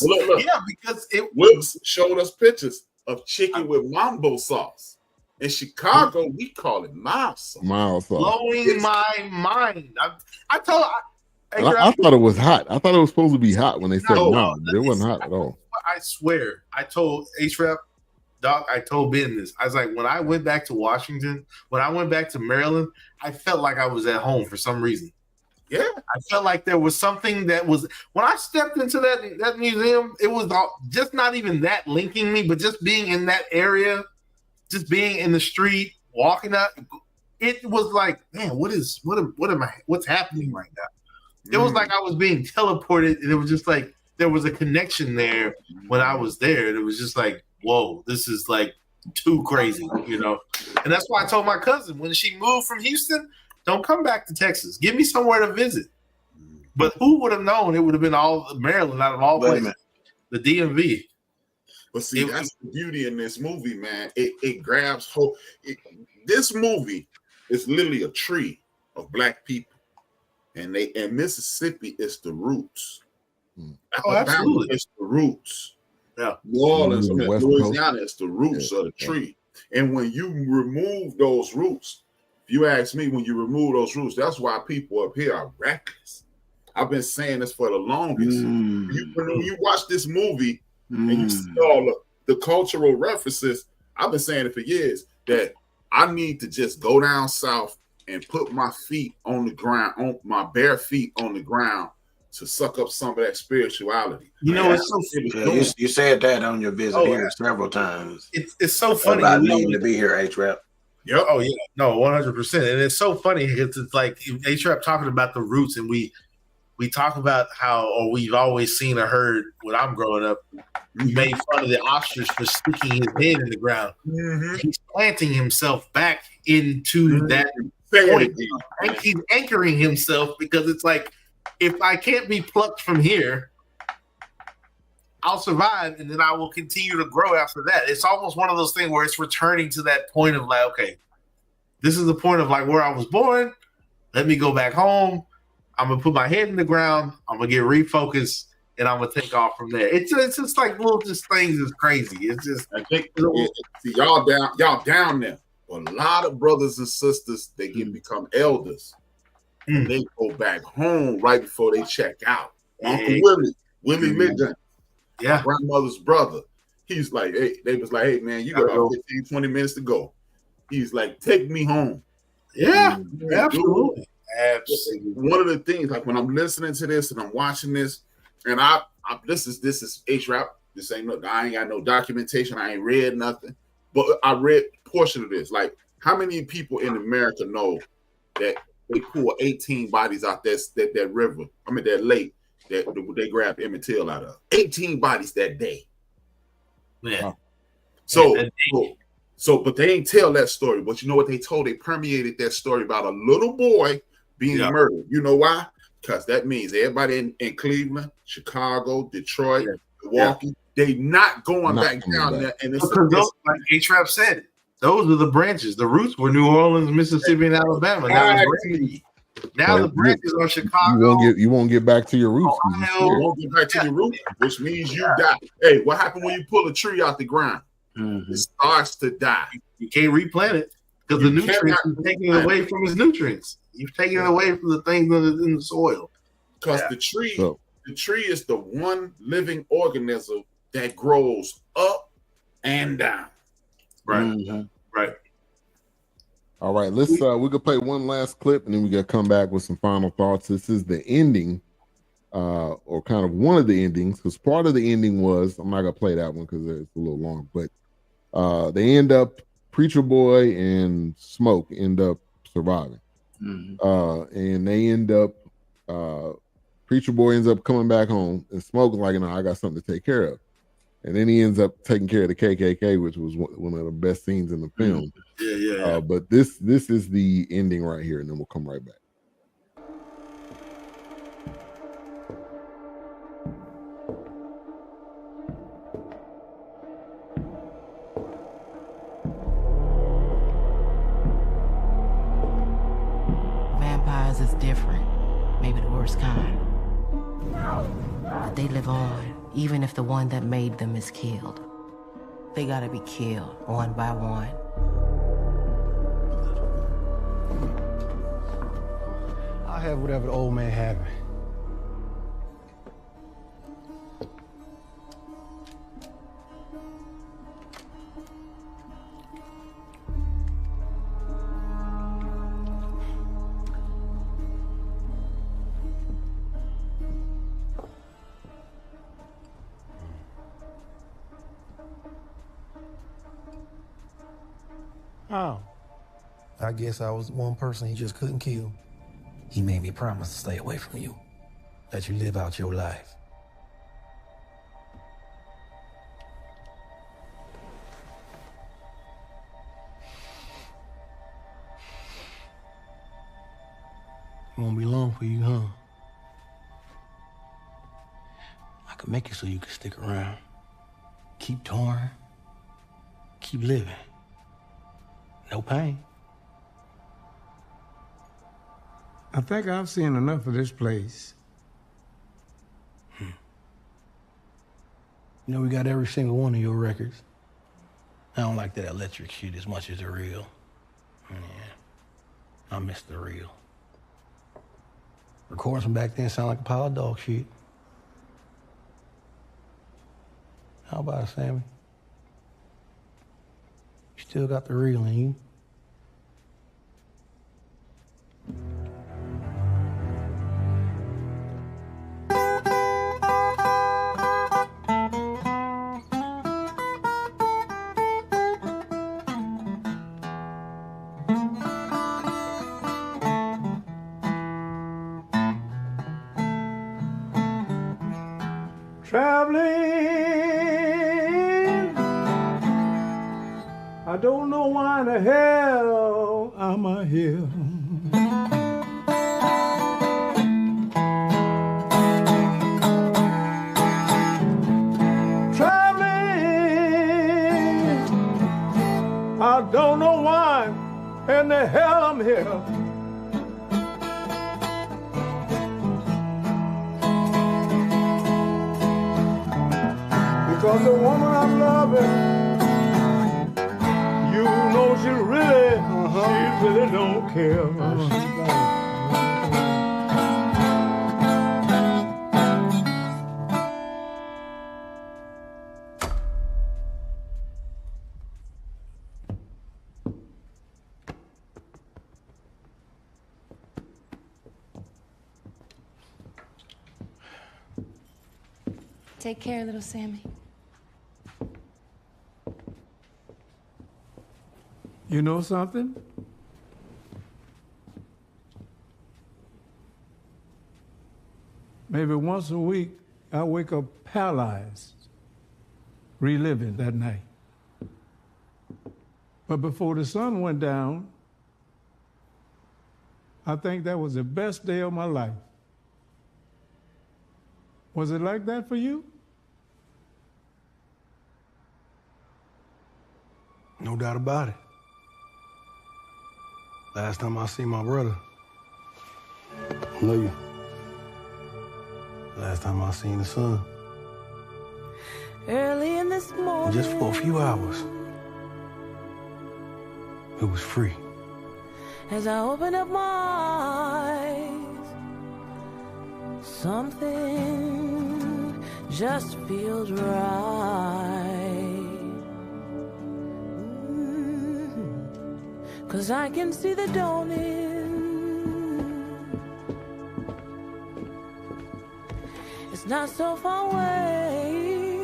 Look. Yeah, because Wilks showed us pictures of chicken with mambo sauce. In Chicago, we call it mild sauce. Blowing my mind. I thought it was hot. I thought it was supposed to be hot when they said no. It wasn't hot at all. I swear. I told HRap, Dawk, I told Ben this. I was like, when I went back to Washington, when I went back to Maryland, I felt like I was at home for some reason. Yeah. I felt like there was something that was, when I stepped into that museum, it was just not even that linking me, but just being in that area, just being in the street, walking up, it was like, man, what's happening right now? It was like I was being teleported, and it was just like there was a connection there when I was there. And it was just like, whoa, this is like too crazy, you know? And that's why I told my cousin when she moved from Houston, don't come back to Texas. Give me somewhere to visit. But who would have known it would have been all Maryland out of all places? The DMV. But see, that's the beauty in this movie, man. It grabs hope. This movie is literally a tree of black people. And Mississippi is the roots. Absolutely. It's the roots. Yeah. New Orleans, Louisiana is the roots of the tree. And when you remove those roots, if you ask me, when you remove those roots, that's why people up here are reckless. I've been saying this for the longest. When you watch this movie and you see all the cultural references, I've been saying it for years, that I need to just go down south and put my feet on the ground, on my bare feet on the ground, to suck up some of that spirituality. You know, it's so you said that on your visit here several times. It's so funny about needing to be here, HRap. Yep. Oh yeah, no, 100%. And it's so funny because it's like HRap talking about the roots, and we talk about how, or we've always seen or heard when I'm growing up, we made fun of the ostrich for sticking his head in the ground. He's planting himself back into that point. And he's anchoring himself, because it's like, if I can't be plucked from here, I'll survive, and then I will continue to grow after that. It's almost one of those things where it's returning to that point of like, okay, this is the point of like where I was born. Let me go back home. I'm gonna put my head in the ground. I'm gonna get refocused, and I'm gonna take off from there. It's just like little just things is crazy. It's just see y'all down there. A lot of brothers and sisters they become elders. And they go back home right before they check out. Uncle Willie Ligon, my grandmother's brother. He's like, hey, they was like, hey man, you got about 15, 20 minutes to go. He's like, take me home. Yeah, absolutely. One of the things, like when I'm listening to this and I'm watching this, and I this is HRap. This ain't I ain't got no documentation. I ain't read nothing, but I read a portion of this. Like, how many people in America know that they pull 18 bodies out that river? I mean that lake that they grabbed Emmett Till out of. 18 bodies that day. Yeah. So, but they ain't tell that story. But you know what they told? They permeated that story about a little boy being murdered. You know why? Because that means everybody in Cleveland, Chicago, Detroit, Milwaukee, they not going back down there. And it's like HRap said, those are the branches. The roots were New Orleans, Mississippi, and Alabama. Now the branches are Chicago. You won't get back to your roots. You won't get back to your roots, which means you die. Hey, what happened when you pull a tree out the ground? It starts to die. You can't replant it because the nutrients are taking it away from its nutrients. You've taken it away from the things that is in the soil. Because the tree is the one living organism that grows up and down. Right. Right. All right, let's we could play one last clip and then we gotta come back with some final thoughts. This is the ending, or kind of one of the endings, because part of the ending was, I'm not gonna play that one because it's a little long, but they end up, Preacher Boy and Smoke end up surviving. And they end up, Preacher Boy ends up coming back home, and Smoke is like, no, I got something to take care of. And then he ends up taking care of the KKK, which was one of the best scenes in the film. Yeah. But this is the ending right here, and then we'll come right back. Vampires is different, maybe the worst kind. But they live on, even if the one that made them is killed. They gotta be killed one by one. I'll have whatever the old man having. Oh. I guess I was one person he just couldn't kill. He made me promise to stay away from you. Let you live out your life. It won't be long for you, huh? I could make it so you can stick around. Keep touring. Keep living. No pain. I think I've seen enough of this place. You know, we got every single one of your records. I don't like that electric shit as much as the real. Yeah, I miss the real. Recordings from back then sound like a pile of dog shit. How about it, Sammy? You still got the real in you. Traveling, I don't know why in the hell I'm here. care. Because the woman I'm loving, you know she really don't care. Take care, little Sammy. You know something? Maybe once a week, I wake up paralyzed, reliving that night. But before the sun went down, I think that was the best day of my life. Was it like that for you? No doubt about it. Last time I seen my brother, I know you. Last time I seen the sun. Early in this morning. Just for a few hours. It was free. As I open up my eyes, something just feels right. 'Cause I can see the dawning. It's not so far away.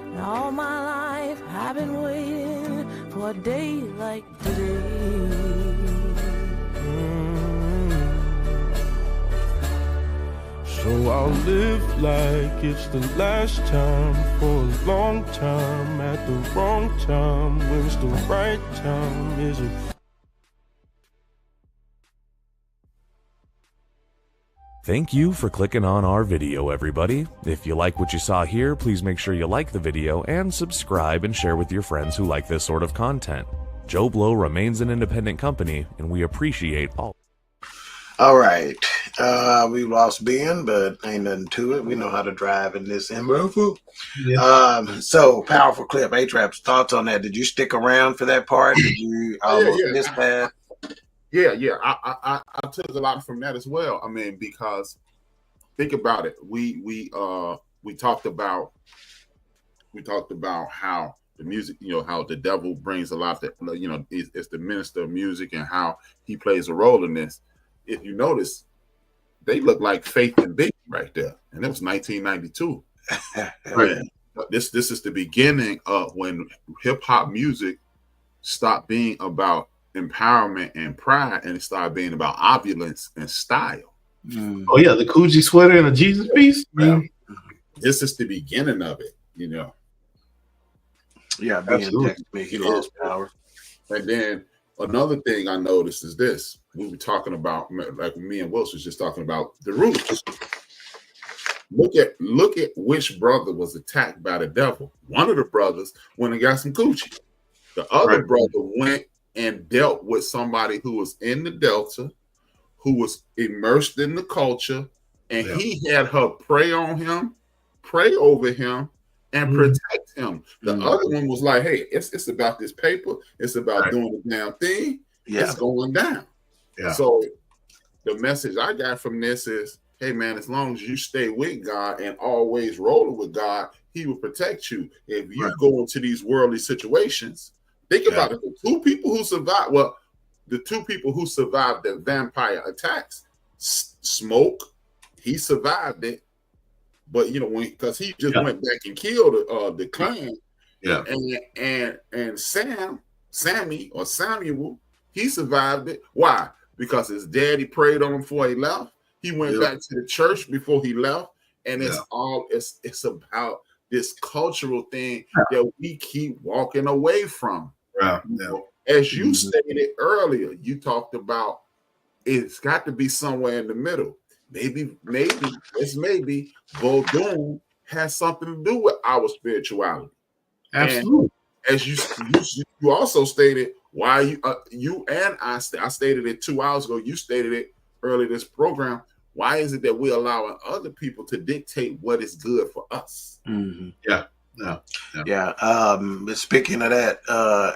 And all my life I've been waiting for a day like today. So I'll live like it's the last time for a long time at the wrong time when it's the right time, is it? Thank you for clicking on our video, everybody. If you like what you saw here, please make sure you like the video and subscribe and share with your friends who like this sort of content. Joe Blow remains an independent company, and we appreciate all. All right. We lost Ben, but ain't nothing to it. We know how to drive in this MFO. Yeah. So powerful clip. HRap's thoughts on that. Did you stick around for that part? Did you almost miss that? Yeah. I took a lot from that as well. I mean, because think about it. We talked about how the music, how the devil brings a lot that, it's the minister of music and how he plays a role in this. If you notice, they look like Faith and Biggie right there, and it was 1992. Right. This is the beginning of when hip hop music stopped being about empowerment and pride, and it started being about opulence and style. Oh yeah, the Coogee sweater and a Jesus piece. This is the beginning of it, Yeah, being he lost power. And then another thing I noticed is this. We were talking about, like me and Wilks was just talking about the roots. Look at which brother was attacked by the devil. One of the brothers went and got some coochie. The other brother went and dealt with somebody who was in the Delta, who was immersed in the culture, and he had her pray on him, pray over him, and protect him. The other one was like, hey, it's about this paper. It's about doing the damn thing. It's going down. Yeah. So the message I got from this is, hey, man, as long as you stay with God and always rolling with God, he will protect you. If you go into these worldly situations, think about it. The two people who survived the vampire attacks, Smoke, he survived it. But because he just went back and killed the clan, and Samuel, he survived it. Why? Because his daddy prayed on him before he left. He went back to the church before he left, and it's about this cultural thing that we keep walking away from. As you stated earlier, you talked about it's got to be somewhere in the middle. Maybe Vodun has something to do with our spirituality. Absolutely. And as you also stated, Why you and I stated it 2 hours ago. You stated it early this program. Why is it that we're allowing other people to dictate what is good for us? Mm-hmm. Yeah. Speaking of that,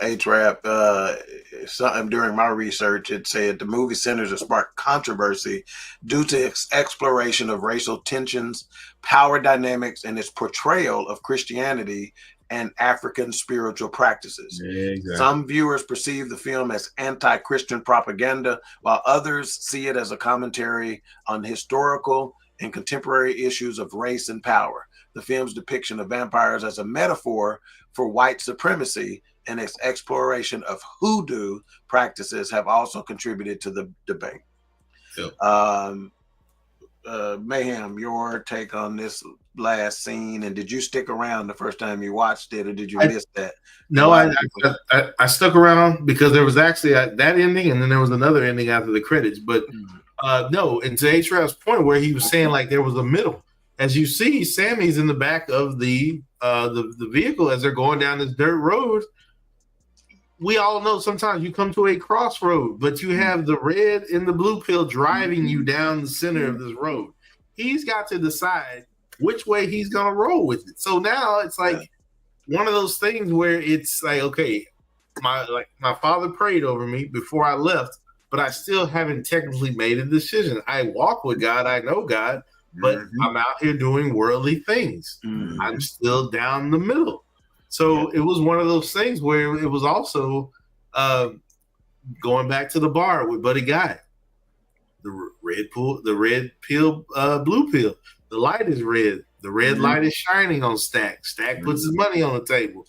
HRap, something during my research, it said the movie centers have sparked controversy due to its exploration of racial tensions, power dynamics, and its portrayal of Christianity and African spiritual practices. Yeah, exactly. Some viewers perceive the film as anti-Christian propaganda, while others see it as a commentary on historical and contemporary issues of race and power. The film's depiction of vampires as a metaphor for white supremacy and its exploration of hoodoo practices have also contributed to the debate. Yep. Mayhem, your take on this last scene, and did you stick around the first time you watched it, or did you miss that? No, I stuck around because there was actually that ending, and then there was another ending after the credits. But no, and to HRap's point where he was saying like there was a middle. As you see, Sammy's in the back of the vehicle as they're going down this dirt road. We all know sometimes you come to a crossroad, but you have the red and the blue pill driving you down the center of this road. He's got to decide which way he's going to roll with it. So now it's like one of those things where it's like, okay, my father prayed over me before I left, but I still haven't technically made a decision. I walk with God. I know God, but I'm out here doing worldly things. I'm still down the middle. So it was one of those things where it was also going back to the bar with Buddy Guy. The red pill, blue pill. The light is red. The red light is shining on Stack. Stack puts his money on the table.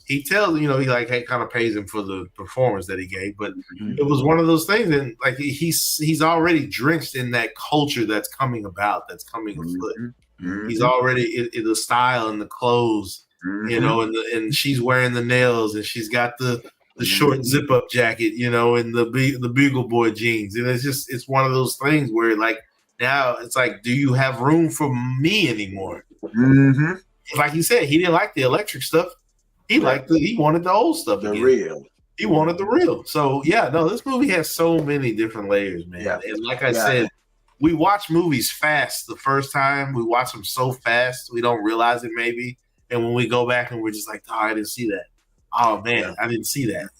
He tells, he like kind of pays him for the performance that he gave. But it was one of those things, and like he's already drenched in that culture that's coming about, that's coming afoot. He's already in the style and the clothes. And she's wearing the nails, and she's got the short zip up jacket, and the Bugle Boy jeans, and it's one of those things where like now it's like, do you have room for me anymore? Like he said, he didn't like the electric stuff. He wanted the old stuff, the again. real. He wanted the real. So yeah, no, this movie has so many different layers, man. Yeah. And like I said, we watch movies fast the first time. We watch them so fast we don't realize it maybe. And when we go back and we're just like, oh, I didn't see that. Oh man, I didn't see that.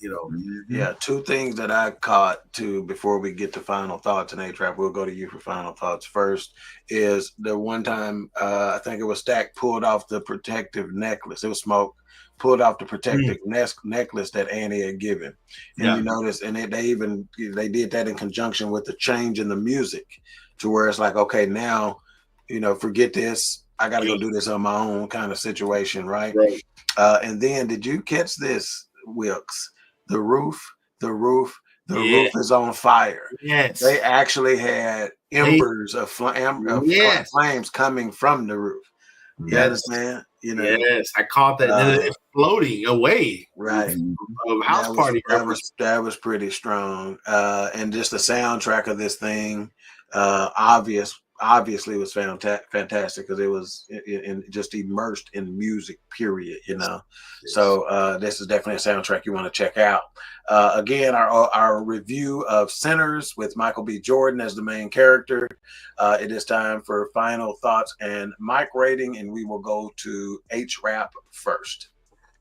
Yeah, two things that I caught too before we get to final thoughts. And HRap, we'll go to you for final thoughts first. Is the one time I think it was Stack pulled off the protective necklace. It was Smoke pulled off the protective necklace that Annie had given, and you notice, and they did that in conjunction with the change in the music, to where it's like, okay, now forget this. I got to go do this on my own kind of situation, right? And then, did you catch this, Wilks? The roof is on fire. Yes, they actually had embers of flames coming from the roof. You understand? Yes, I caught that. It's floating away, right? House party. That was pretty strong. And just the soundtrack of this thing, obviously was fantastic because it was just immersed in music, period. So this is definitely a soundtrack you want to check out. Again, our review of Sinners with Michael B. Jordan as the main character. It is time for final thoughts and mic rating, and we will go to HRap first.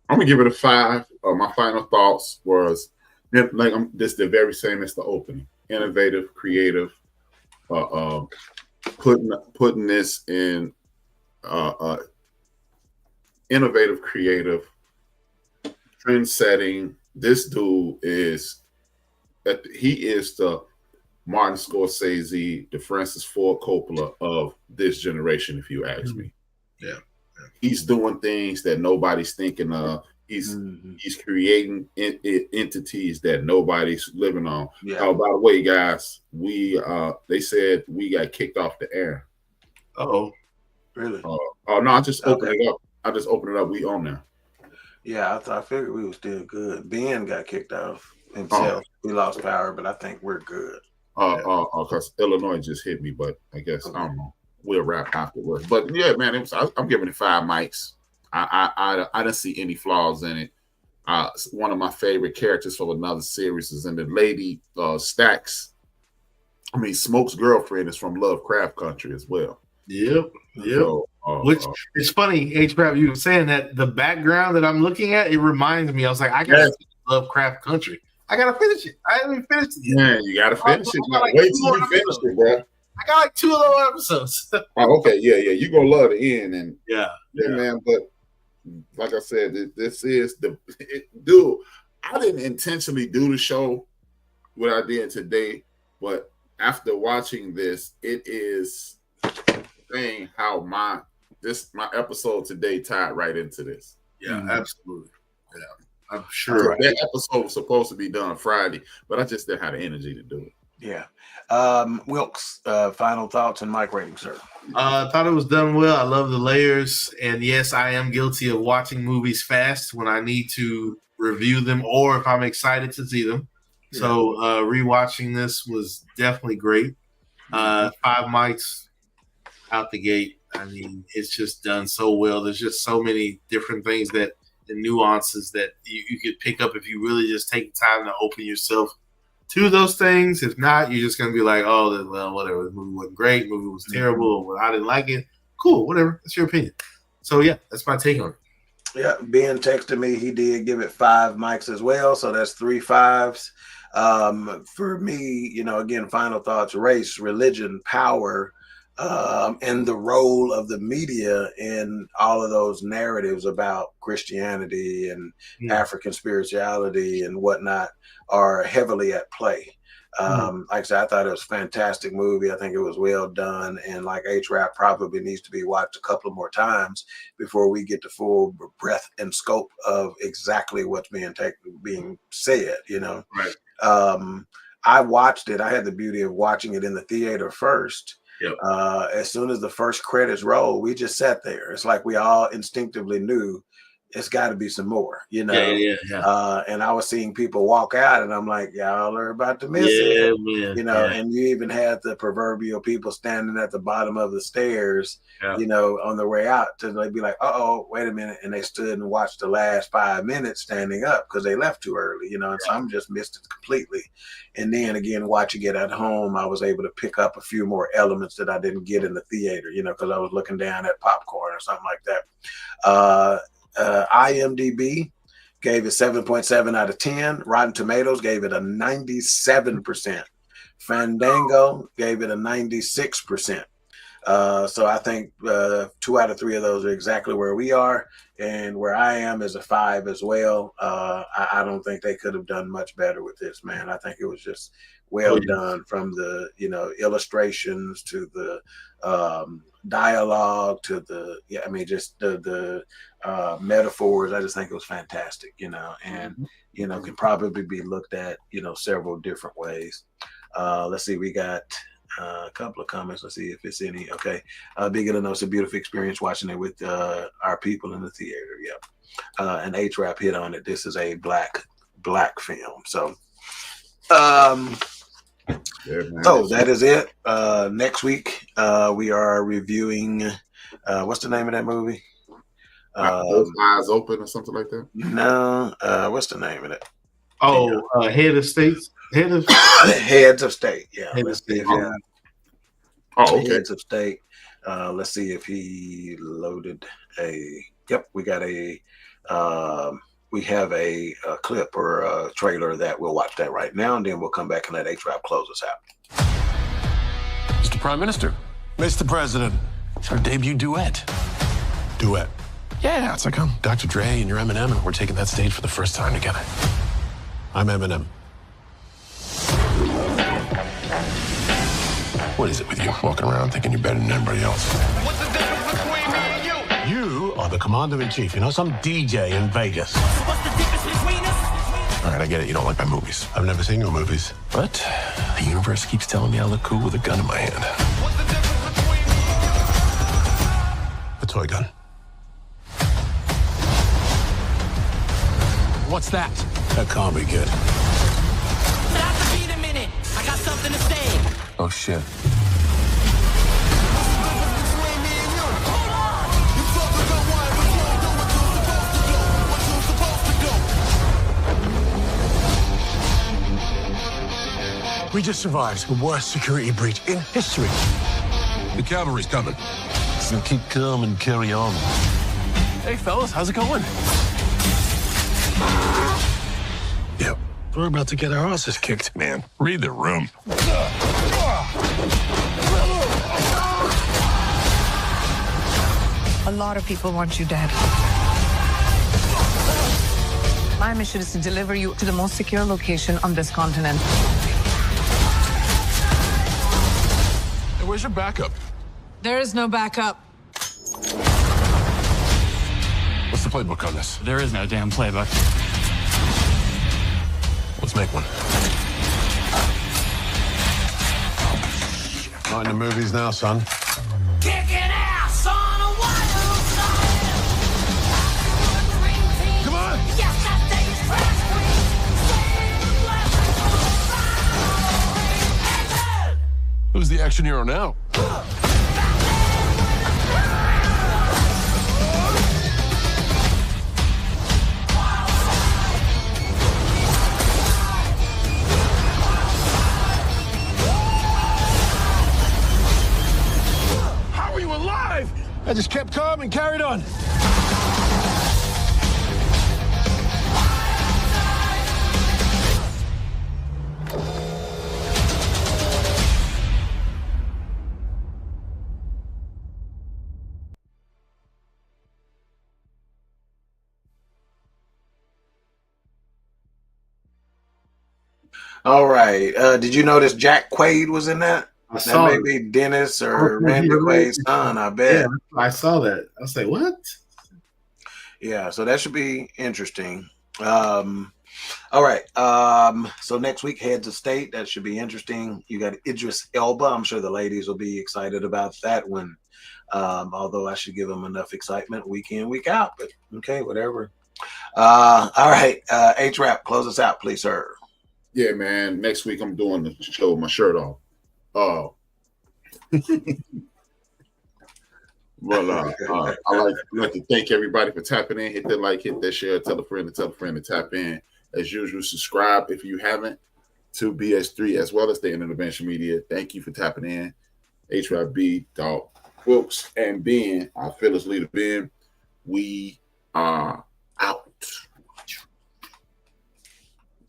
I'm gonna give it a 5. My final thoughts was just the very same as the opening: innovative, creative. Putting this in innovative, creative, trend setting. This dude is the Martin Scorsese, the Francis Ford Coppola of this generation, if you ask me. Yeah. He's doing things that nobody's thinking of. He's creating entities that nobody's living on. Oh, by the way, guys, they said we got kicked off the air. Oh, really? No, I just opened it up. We on now. Yeah, I figured we were still good. Ben got kicked off himself. We lost power, but I think we're good. Because Illinois just hit me, but I guess I don't know. We'll wrap afterwards. But yeah, man, I'm giving it 5 mics. I don't see any flaws in it. one of my favorite characters from another series is in the lady Smoke's girlfriend is from Lovecraft Country as well. Yep. So, which it's funny, HRap, you were saying that the background that I'm looking at, it reminds me. I was like, I gotta finish Lovecraft Country. I gotta finish it. I haven't finished it yet. Man, you gotta finish it. Wait till you finish it, bro. I got like 2 little episodes. Okay, yeah. You're gonna love the end, and yeah, man. But like I said, this is dude. I didn't intentionally do the show what I did today, but after watching this, it is saying how my episode today tied right into this. Yeah, absolutely. Yeah, I'm sure that episode was supposed to be done Friday, but I just didn't have the energy to do it. Yeah. Wilks, final thoughts and mic rating, sir. I thought it was done well. I love the layers, and yes, I am guilty of watching movies fast when I need to review them or if I'm excited to see them. Yeah. So rewatching this was definitely great. 5 mics out the gate. I mean, it's just done so well. There's just so many different things the nuances that you could pick up if you really just take the time to open yourself to those things. If not, you're just going to be like, oh, well, whatever. The movie wasn't great. The movie was terrible. Or I didn't like it. Cool, whatever. That's your opinion. So, yeah, that's my take on it. Yeah, Ben texted me. He did give it 5 mics as well. So that's 3 5s. For me, again, final thoughts, race, religion, power, and the role of the media in all of those narratives about Christianity and African spirituality and whatnot are heavily at play. Like I said, I thought it was a fantastic movie. I think it was well done. And like HRap probably needs to be watched a couple of more times before we get the full breadth and scope of exactly what's being said, Right. I watched it. I had the beauty of watching it in the theater first. Yep. As soon as the first credits rolled, we just sat there. It's like we all instinctively knew it's got to be some more, Yeah. And I was seeing people walk out, and I'm like, y'all are about to miss it, man. And you even had the proverbial people standing at the bottom of the stairs, on their way out to be like, uh-oh, wait a minute. And they stood and watched the last 5 minutes standing up because they left too early, and some just missed it completely. And then again, watching it at home, I was able to pick up a few more elements that I didn't get in the theater, because I was looking down at popcorn or something like that. IMDb gave it 7.7 out of 10. Rotten Tomatoes gave it a 97%. Fandango gave it a 96%. So I think 2 out of 3 of those are exactly where we are, and where I am is a 5 as well. I don't think they could have done much better with this, man. I think it was just well done, from the illustrations to the dialogue to the just the metaphors. I just think it was fantastic, and can probably be looked at several different ways. Let's see, we got a couple of comments. Let's see if it's any. Okay, Big Enough, it's a beautiful experience watching it with our people in the theater. Yep. And HRap hit on it. This is a black film. So so that is it. Next week we are reviewing what's the name of that movie? Both Eyes Open or something like that. No, what's the name of it? Head of State. Heads of State. Yeah. Let's see if okay. Heads of State. Let's see if he loaded Yep, we got we have a clip or a trailer that we'll watch that right now, and then we'll come back and let HRap close us out. Mr. Prime Minister. Mr. President. It's our debut duet. Duet. Yeah, it's like I'm Dr. Dre and you're Eminem, and we're taking that stage for the first time together. I'm Eminem. What is it with you, walking around thinking you're better than everybody else? What's the difference between me and you? You are the commander-in-chief, some DJ in Vegas. What's the difference between us? All right, I get it. You don't like my movies. I've never seen your movies. But the universe keeps telling me I look cool with a gun in my hand. What's the difference between a toy gun. What's that? That can't be good. I got something to say. Oh, shit. We just survived the worst security breach in history. The cavalry's coming. So keep calm and carry on. Hey, fellas, how's it going? Yep, we're about to get our asses kicked. Man, read the room. A lot of people want you dead. My mission is to deliver you to the most secure location on this continent. Hey, where's your backup? There is no backup. What's the playbook on this? There is no damn playbook. Let's make one. Not in the movies now, son. Kicking ass on a wild side. Come on! Yes, that thing's trash queen. Who's the action hero now? How are you alive? I just kept calm and carried on. All right. Did you notice Jack Quaid was in that? I saw that may be Dennis or Randy Quaid's son, I bet. Yeah, I saw that. I was like, what? Yeah, so that should be interesting. All right. So next week, Heads of State. That should be interesting. You got Idris Elba. I'm sure the ladies will be excited about that one. Although I should give them enough excitement week in, week out. But okay, whatever. All right. HRap, close us out, please, sir. Yeah, man. Next week I'm doing the show with my shirt off. Well, I like to thank everybody for tapping in. Hit that like, hit that share, tell a friend to tap in. As usual, subscribe if you haven't to BS3 as well as the Intervention Media. Thank you for tapping in. HRap, Dawk, Wilks, and Ben, our fearless leader, Ben. We are out.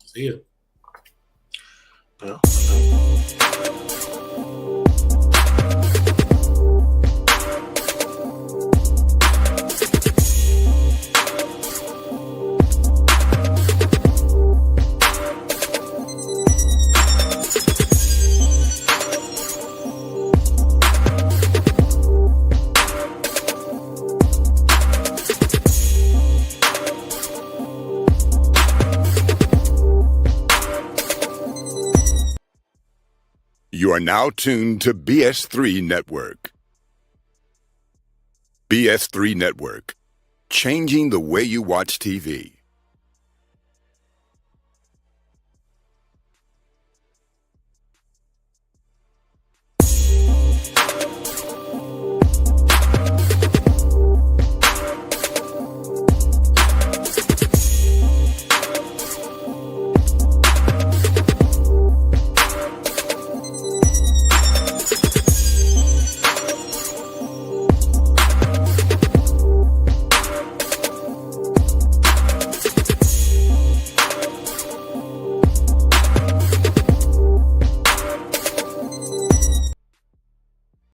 See you. Yeah. You are now tuned to BS3 Network. BS3 Network, changing the way you watch TV.